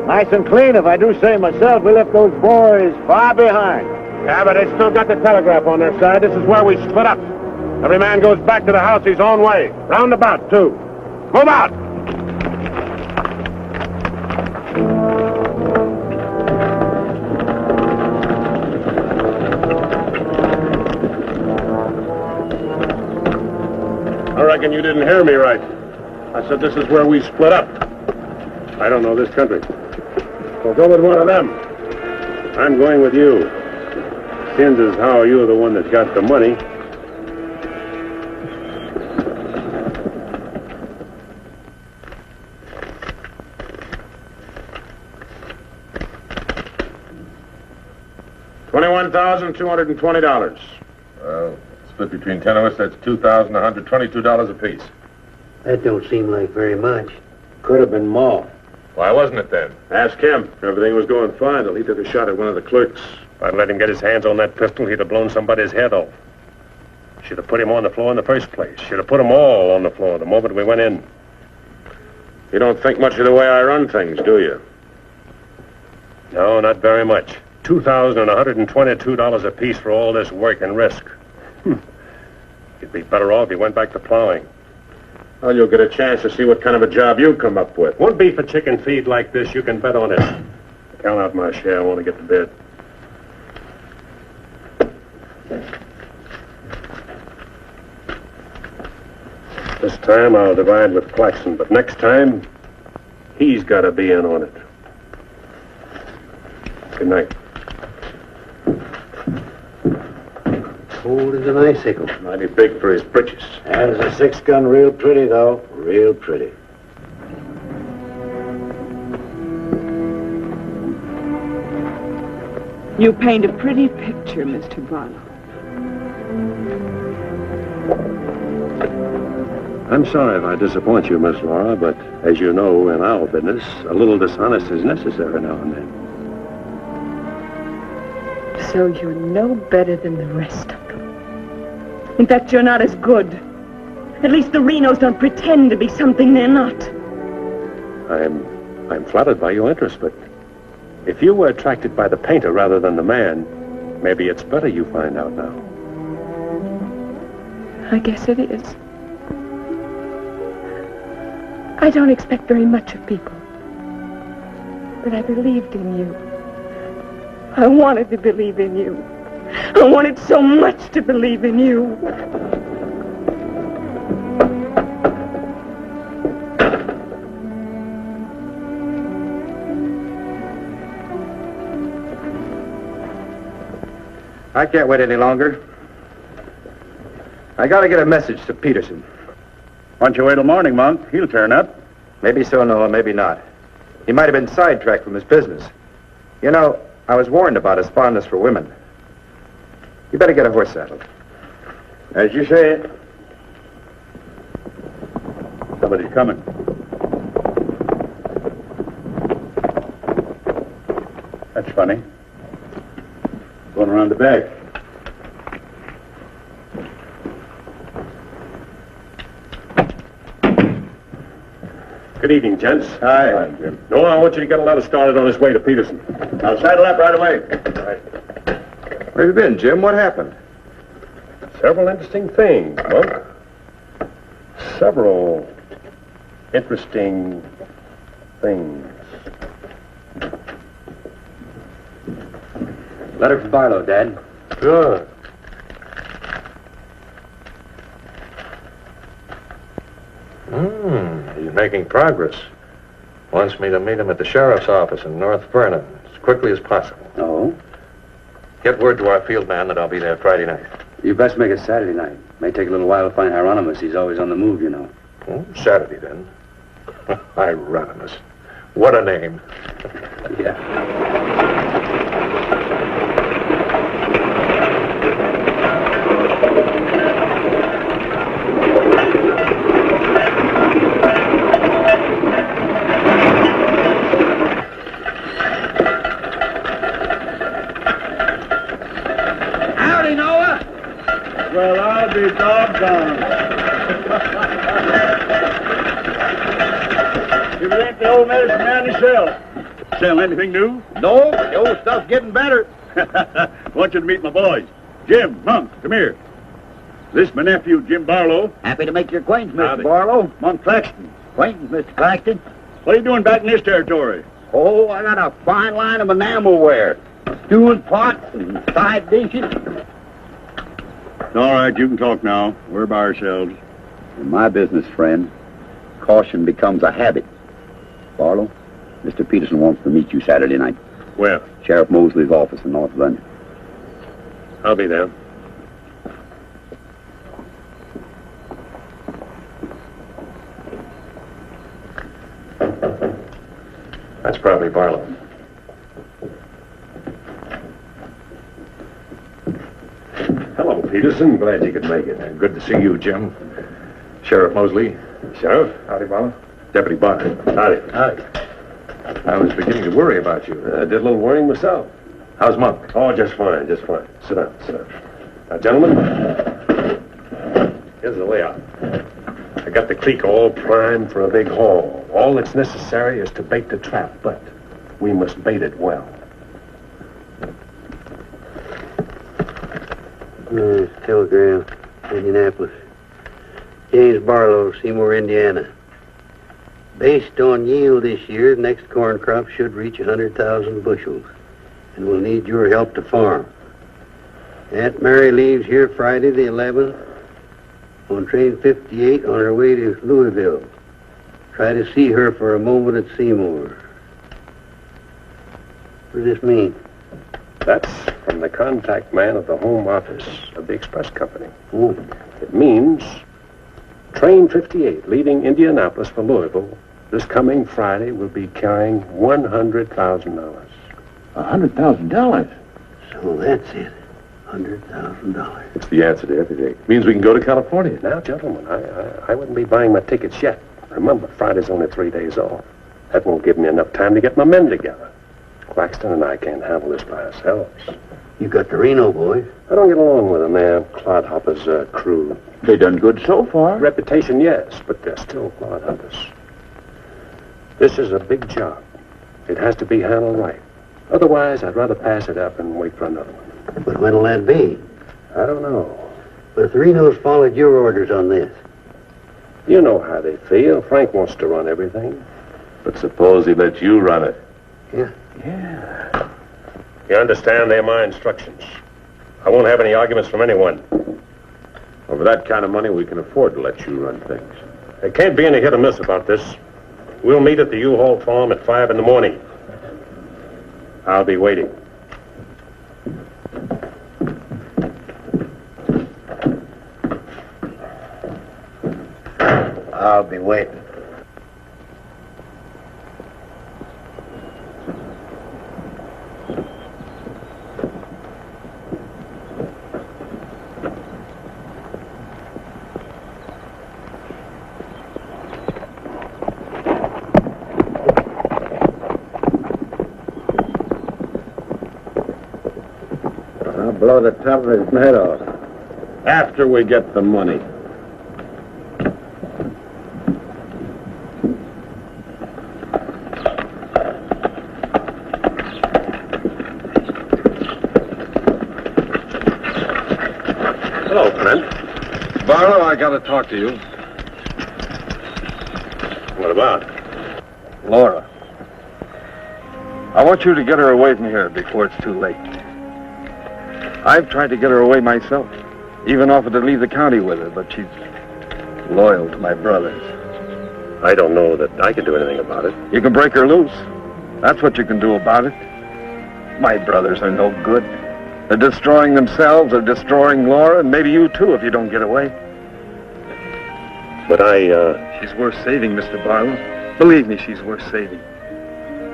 Nice and clean, if I do say myself. We left those boys far behind. Yeah, but they still got the telegraph on their side. This is where we split up. Every man goes back to the house his own way. Roundabout, too. Move out! I reckon you didn't hear me right. I said this is where we split up. I don't know this country. So go with one of them. I'm going with you. Seems as how you're the one that got the money. $21,220. Well, split between 10 of us, that's $2,122 apiece. That don't seem like very much. Could have been more. Why wasn't it then? Ask him. Everything was going fine till he took a shot at one of the clerks. If I'd let him get his hands on that pistol, he'd have blown somebody's head off. Should have put him on the floor in the first place. Should have put them all on the floor the moment we went in. You don't think much of the way I run things, do you? No, not very much. $2,122 apiece for all this work and risk. You'd be better off if you went back to plowing. Well, you'll get a chance to see what kind of a job you come up with. One beef a chicken feed like this, you can bet on it. Count out my share. I want to get to bed. This time I'll divide with Claxton, but next time, he's got to be in on it. Good night. Cold as an icicle. Mighty big for his britches. There's a 6-gun real pretty, though. Real pretty. You paint a pretty picture, Mr. Barlow. I'm sorry if I disappoint you, Miss Laura, but as you know, in our business, a little dishonest is necessary now and then. So you're no better than the rest of them. In fact, you're not as good. At least the Renos don't pretend to be something they're not. I'm flattered by your interest, but if you were attracted by the painter rather than the man, maybe it's better you find out now. I guess it is. I don't expect very much of people. But I believed in you. I wanted to believe in you. I wanted so much to believe in you. I can't wait any longer. I gotta get a message to Peterson. Why don't you wait till morning, Monk? He'll turn up. Maybe so, Noah, maybe not. He might have been sidetracked from his business. You know, I was warned about his fondness for women. You better get a horse saddled. As you say it. Somebody's coming. That's funny. Going around the back. Good evening, gents. Hi, Jim. Noah, I want you to get a letter started on his way to Peterson. I'll saddle up right away. Where have you been, Jim? What happened? Several interesting things, Monk. Several interesting things. Letter from Barlow, Dad. Good. He's making progress. Wants me to meet him at the sheriff's office in North Vernon as quickly as possible. Oh? Get word to our field man that I'll be there Friday night. You best make it Saturday night. May take a little while to find Hieronymus. He's always on the move, you know. Oh, Saturday, then. Hieronymus. What a name. Yeah. Well, I'll be doggone. You if it ain't the old medicine man himself. Sell anything new? No, but the old stuff's getting better. Want you to meet my boys. Jim, Monk, come here. This is my nephew, Jim Barlow. Happy to make your acquaintance, Mr. Howdy. Barlow. Monk Claxton. Acquaintance, Mr. Claxton. What are you doing back in this territory? Oh, I got a fine line of enamelware. Stewing pots and side dishes. All right, you can talk now. We're by ourselves. In my business, friend, caution becomes a habit. Barlow, Mr. Peterson wants to meet you Saturday night. Where? Sheriff Mosley's office in North London. I'll be there. That's probably Barlow. Hello, Peterson. Glad you could make it. Good to see you, Jim. Sheriff Mosley. Sheriff. Howdy, Barlow. Deputy Barker. Howdy. Howdy. I was beginning to worry about you. I did a little worrying myself. How's Monk? Oh, just fine, just fine. Sit down, sit down. Now, gentlemen, here's the layout. I got the clique all primed for a big haul. All that's necessary is to bait the trap, but we must bait it well. Telegram, Indianapolis. James Barlow, Seymour, Indiana. Based on yield this year, the next corn crop should reach 100,000 bushels, and we'll need your help to farm. Aunt Mary leaves here Friday the 11th on train 58 on her way to Louisville. Try to see her for a moment at Seymour. What does this mean? That's from the contact man of the home office of the express company. Oh. It means train 58 leaving Indianapolis for Louisville this coming Friday will be carrying $100,000. $100,000? So that's it. $100,000. It's the answer to everything. It means we can go to California. Now, gentlemen, I wouldn't be buying my tickets yet. Remember, Friday's only 3 days off. That won't give me enough time to get my men together. Claxton and I can't handle this by ourselves. You got the Reno boys. I don't get along with them. They're clodhoppers' crew. They done good so far. Reputation, yes, but they're still clodhoppers. This is a big job. It has to be handled right. Otherwise, I'd rather pass it up and wait for another one. But when'll that be? I don't know. But if the Renos followed your orders on this. You know how they feel. Frank wants to run everything. But suppose he lets you run it. Yeah. You understand? They're my instructions. I won't have any arguments from anyone. Over that kind of money, we can afford to let you run things. There can't be any hit or miss about this. We'll meet at the U-Haul farm at 5 in the morning. I'll be waiting. I'll be waiting. I'll blow the top of his head off. After we get the money. Hello, friend. Barlow, I gotta talk to you. What about? Laura. I want you to get her away from here before it's too late. I've tried to get her away myself. Even offered to leave the county with her, but she's loyal to my brothers. I don't know that I can do anything about it. You can break her loose. That's what you can do about it. My brothers are no good. They're destroying themselves, they're destroying Laura, and maybe you too if you don't get away. But She's worth saving, Mr. Barlow. Believe me, she's worth saving.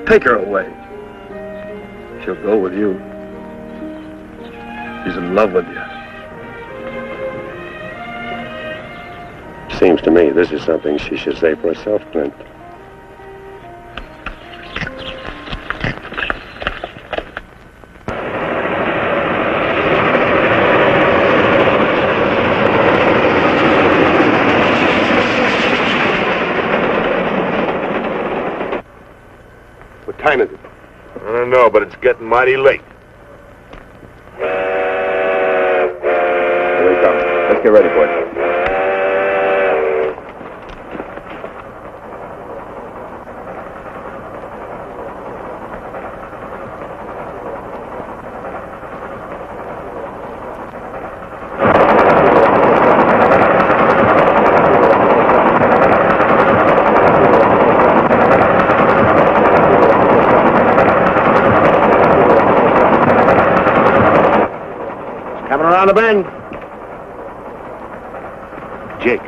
Take her away. She'll go with you. She's in love with you. Seems to me this is something she should say for herself, Clint. time is it? I don't know, but it's getting mighty late. Here he comes. Let's get ready for it. Coming around the bend. Jake,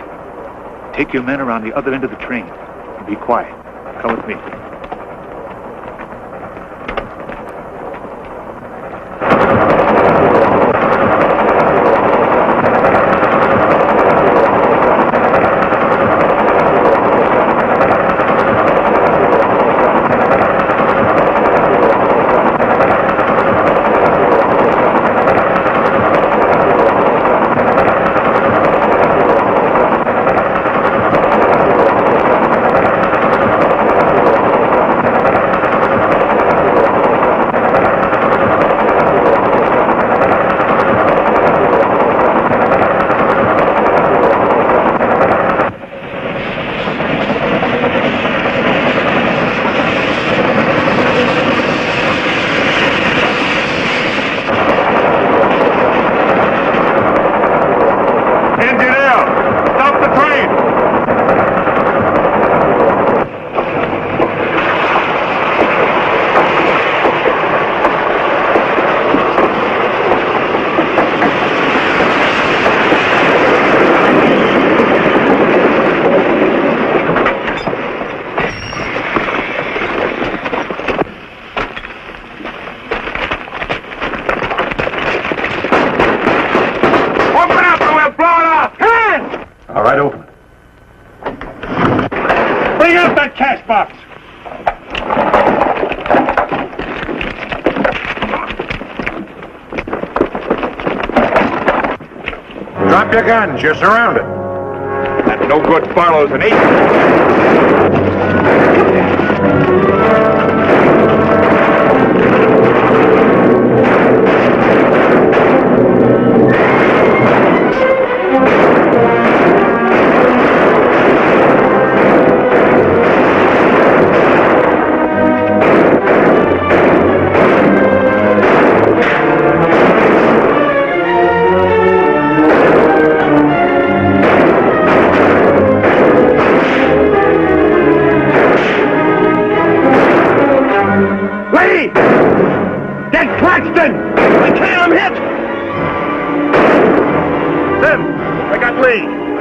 take your men around the other end of the train and be quiet. Come with me. All right, open it. Bring out that cash box. Drop your guns. You're surrounded. That no good Barlow's an agent.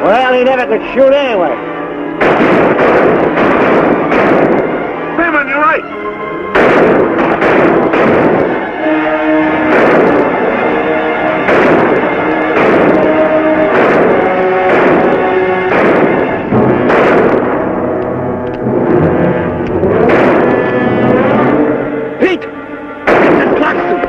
Well, he never could shoot anyway. Simon, you're right. Pete! It's Claxton!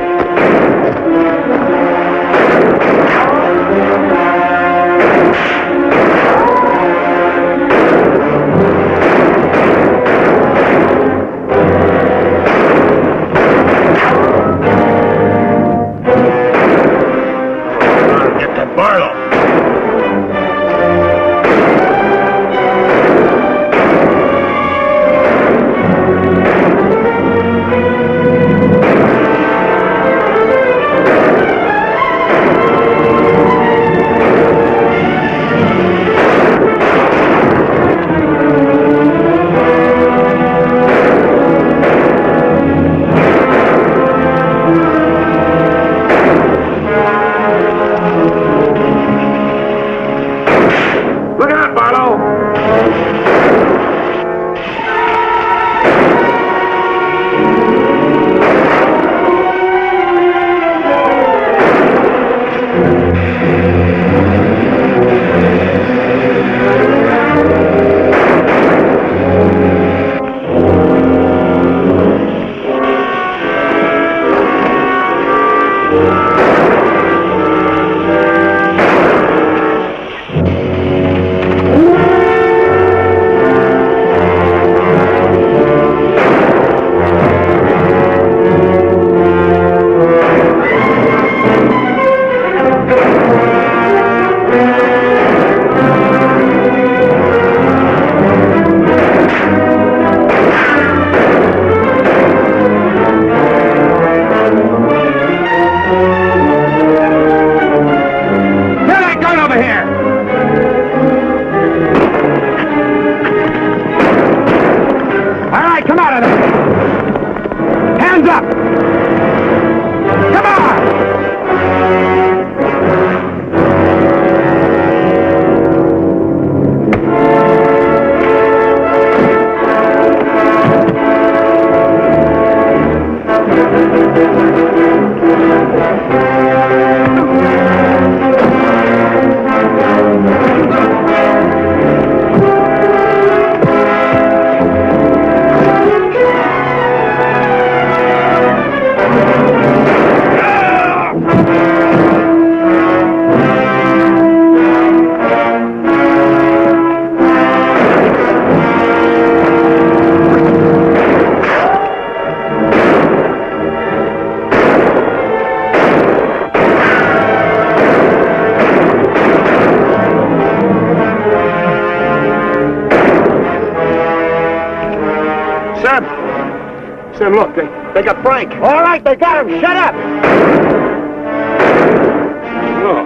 Sam! Sam, look, they got Frank. All right, they got him. Shut up! No.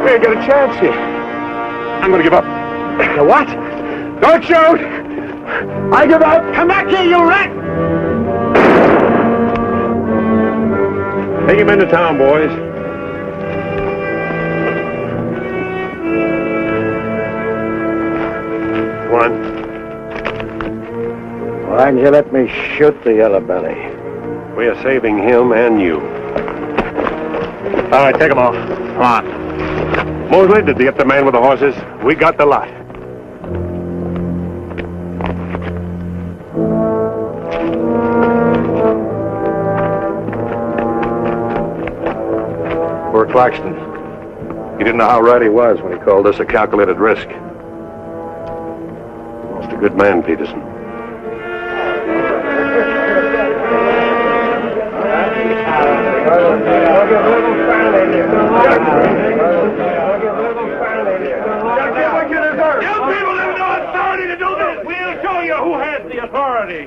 We ain't got a chance here. I'm gonna give up. You what? Don't shoot! I give up. Come back here, you rat! Take him into town, boys. Come on. Why'd you let me shoot the yellow belly? We are saving him and you. All right, take him off. Come on. Mosley, did you get the man with the horses? We got the lot. Poor Claxton. He didn't know how right he was when he called this a calculated risk. Lost a good man, Peterson.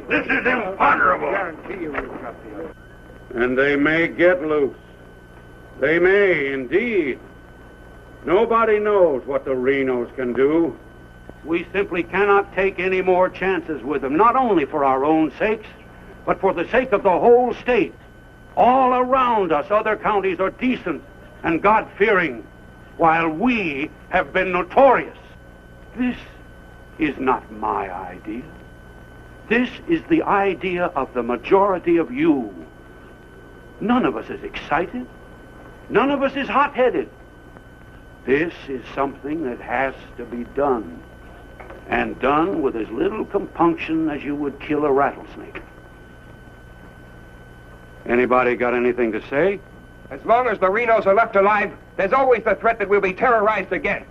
This is imponderable. And they may get loose. They may, indeed. Nobody knows what the Renos can do. We simply cannot take any more chances with them, not only for our own sakes, but for the sake of the whole state. All around us, other counties are decent and God-fearing, while we have been notorious. This is not my idea. This is the idea of the majority of you. None of us is excited. None of us is hot-headed. This is something that has to be done, and done with as little compunction as you would kill a rattlesnake. Anybody got anything to say? As long as the Renos are left alive, there's always the threat that we'll be terrorized again.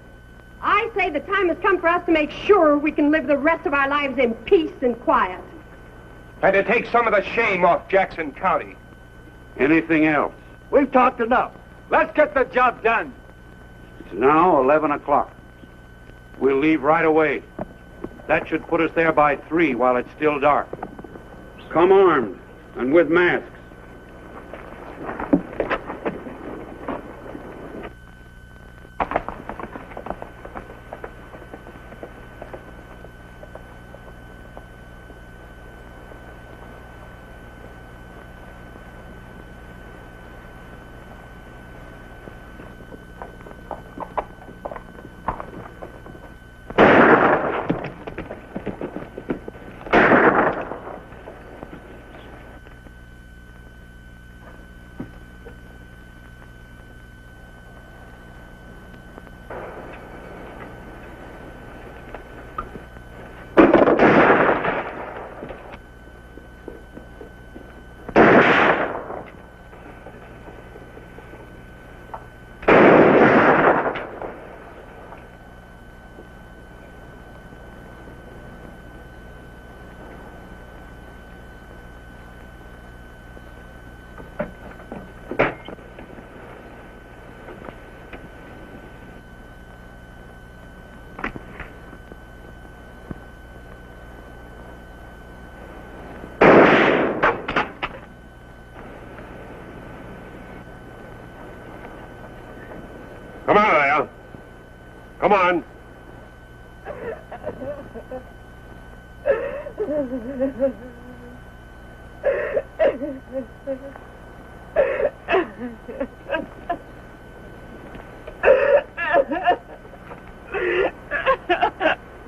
I say the time has come for us to make sure we can live the rest of our lives in peace and quiet. And to take some of the shame off Jackson County. Anything else? We've talked enough. Let's get the job done. It's now 11 o'clock. We'll leave right away. That should put us there by 3 while it's still dark. Come armed and with masks. Come on, there. Come on.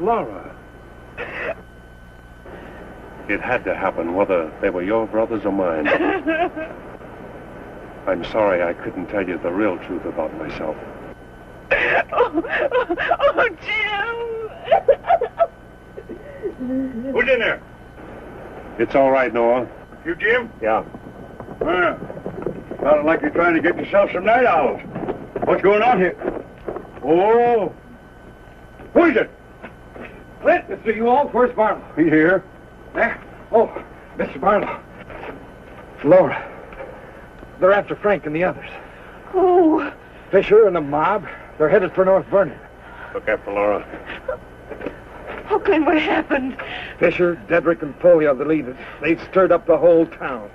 Laura. It had to happen, whether they were your brothers or mine. I'm sorry I couldn't tell you the real truth about myself. Oh, Jim! Who's in there? It's all right, Noah. You, Jim? Yeah. Sounded like you're trying to get yourself some night owls. What's going on here? Oh. Who is it? Clint, Mr. You-all, where's Barlo? He here. There? Oh, Mr. Barlow. Laura. They're after Frank and the others. Oh. Fisher and the mob. They're headed for North Vernon. Look after Laura. Oh, Glenn, what happened? Fisher, Dedrick, and Foley are the leaders. They've stirred up the whole town.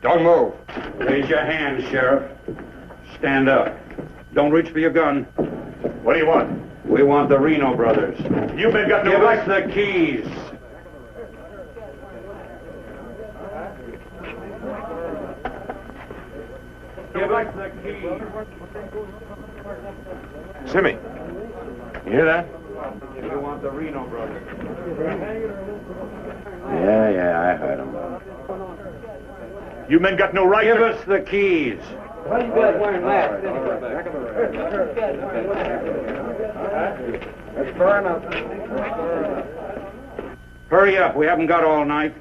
Don't move. Raise your hands, Sheriff. Stand up. Don't reach for your gun. What do you want? We want the Reno brothers. You men got no Give right. us the keys. Give us the keys. Simmy, you hear that? We want the Reno brothers. Yeah, I heard him. You men got no right. Give us the keys. Why are you guys wearing masks? That's far enough. Hurry up. We haven't got all night.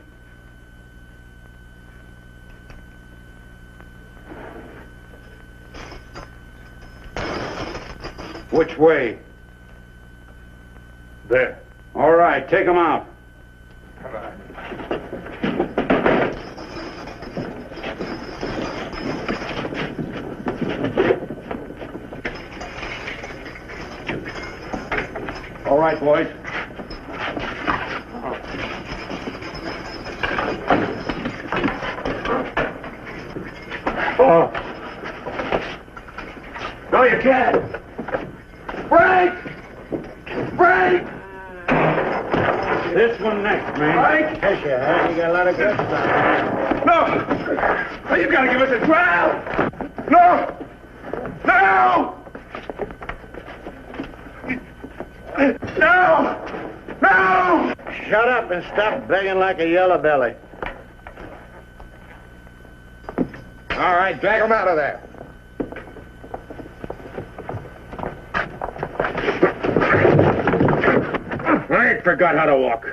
Which way? There. All right, take them out. Come on. All right, boys. Oh. No, you can't. Break! Break! This one next, man. Break! Fisher, huh? You got a lot of good stuff. No! You gotta give us a trial! No! No! No! No! Shut up and stop begging like a yellow belly. All right, drag him out of there. I ain't forgot how to walk.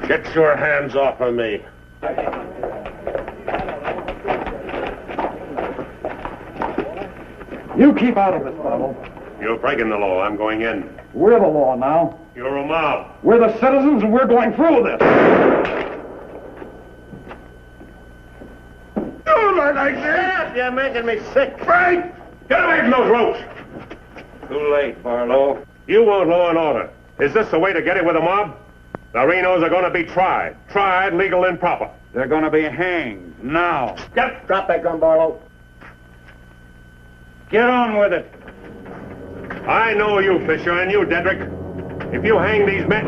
Get your hands off of me. You keep out of it, Barlo. You're breaking the law. I'm going in. We're the law now. You're a mob. We're the citizens, and we're going through with this. Don't look like that. You're making me sick. Frank! Get away from those ropes! Too late, Barlo. You want law and order. Is this the way to get it with a mob? The Renos are going to be tried. Tried, legal, and proper. They're going to be hanged now. Get. Drop that gun, Barlow. Get on with it. I know you, Fisher, and you, Dedrick. If you hang these men...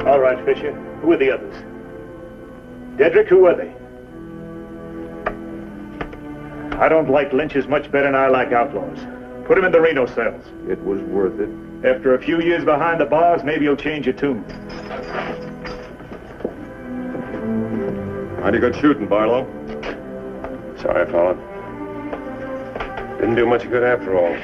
All right, Fisher. Who are the others? Dedrick, who are they? I don't like lynches much better than I like outlaws. Put him in the Reno cells. It was worth it. After a few years behind the bars, maybe you'll change your tune. Mighty good shooting, Barlow. Sorry, fella. Didn't do much good after all.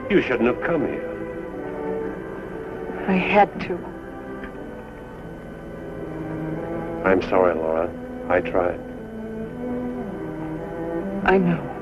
You shouldn't have come here. I had to. I'm sorry, Laura. I tried. I know.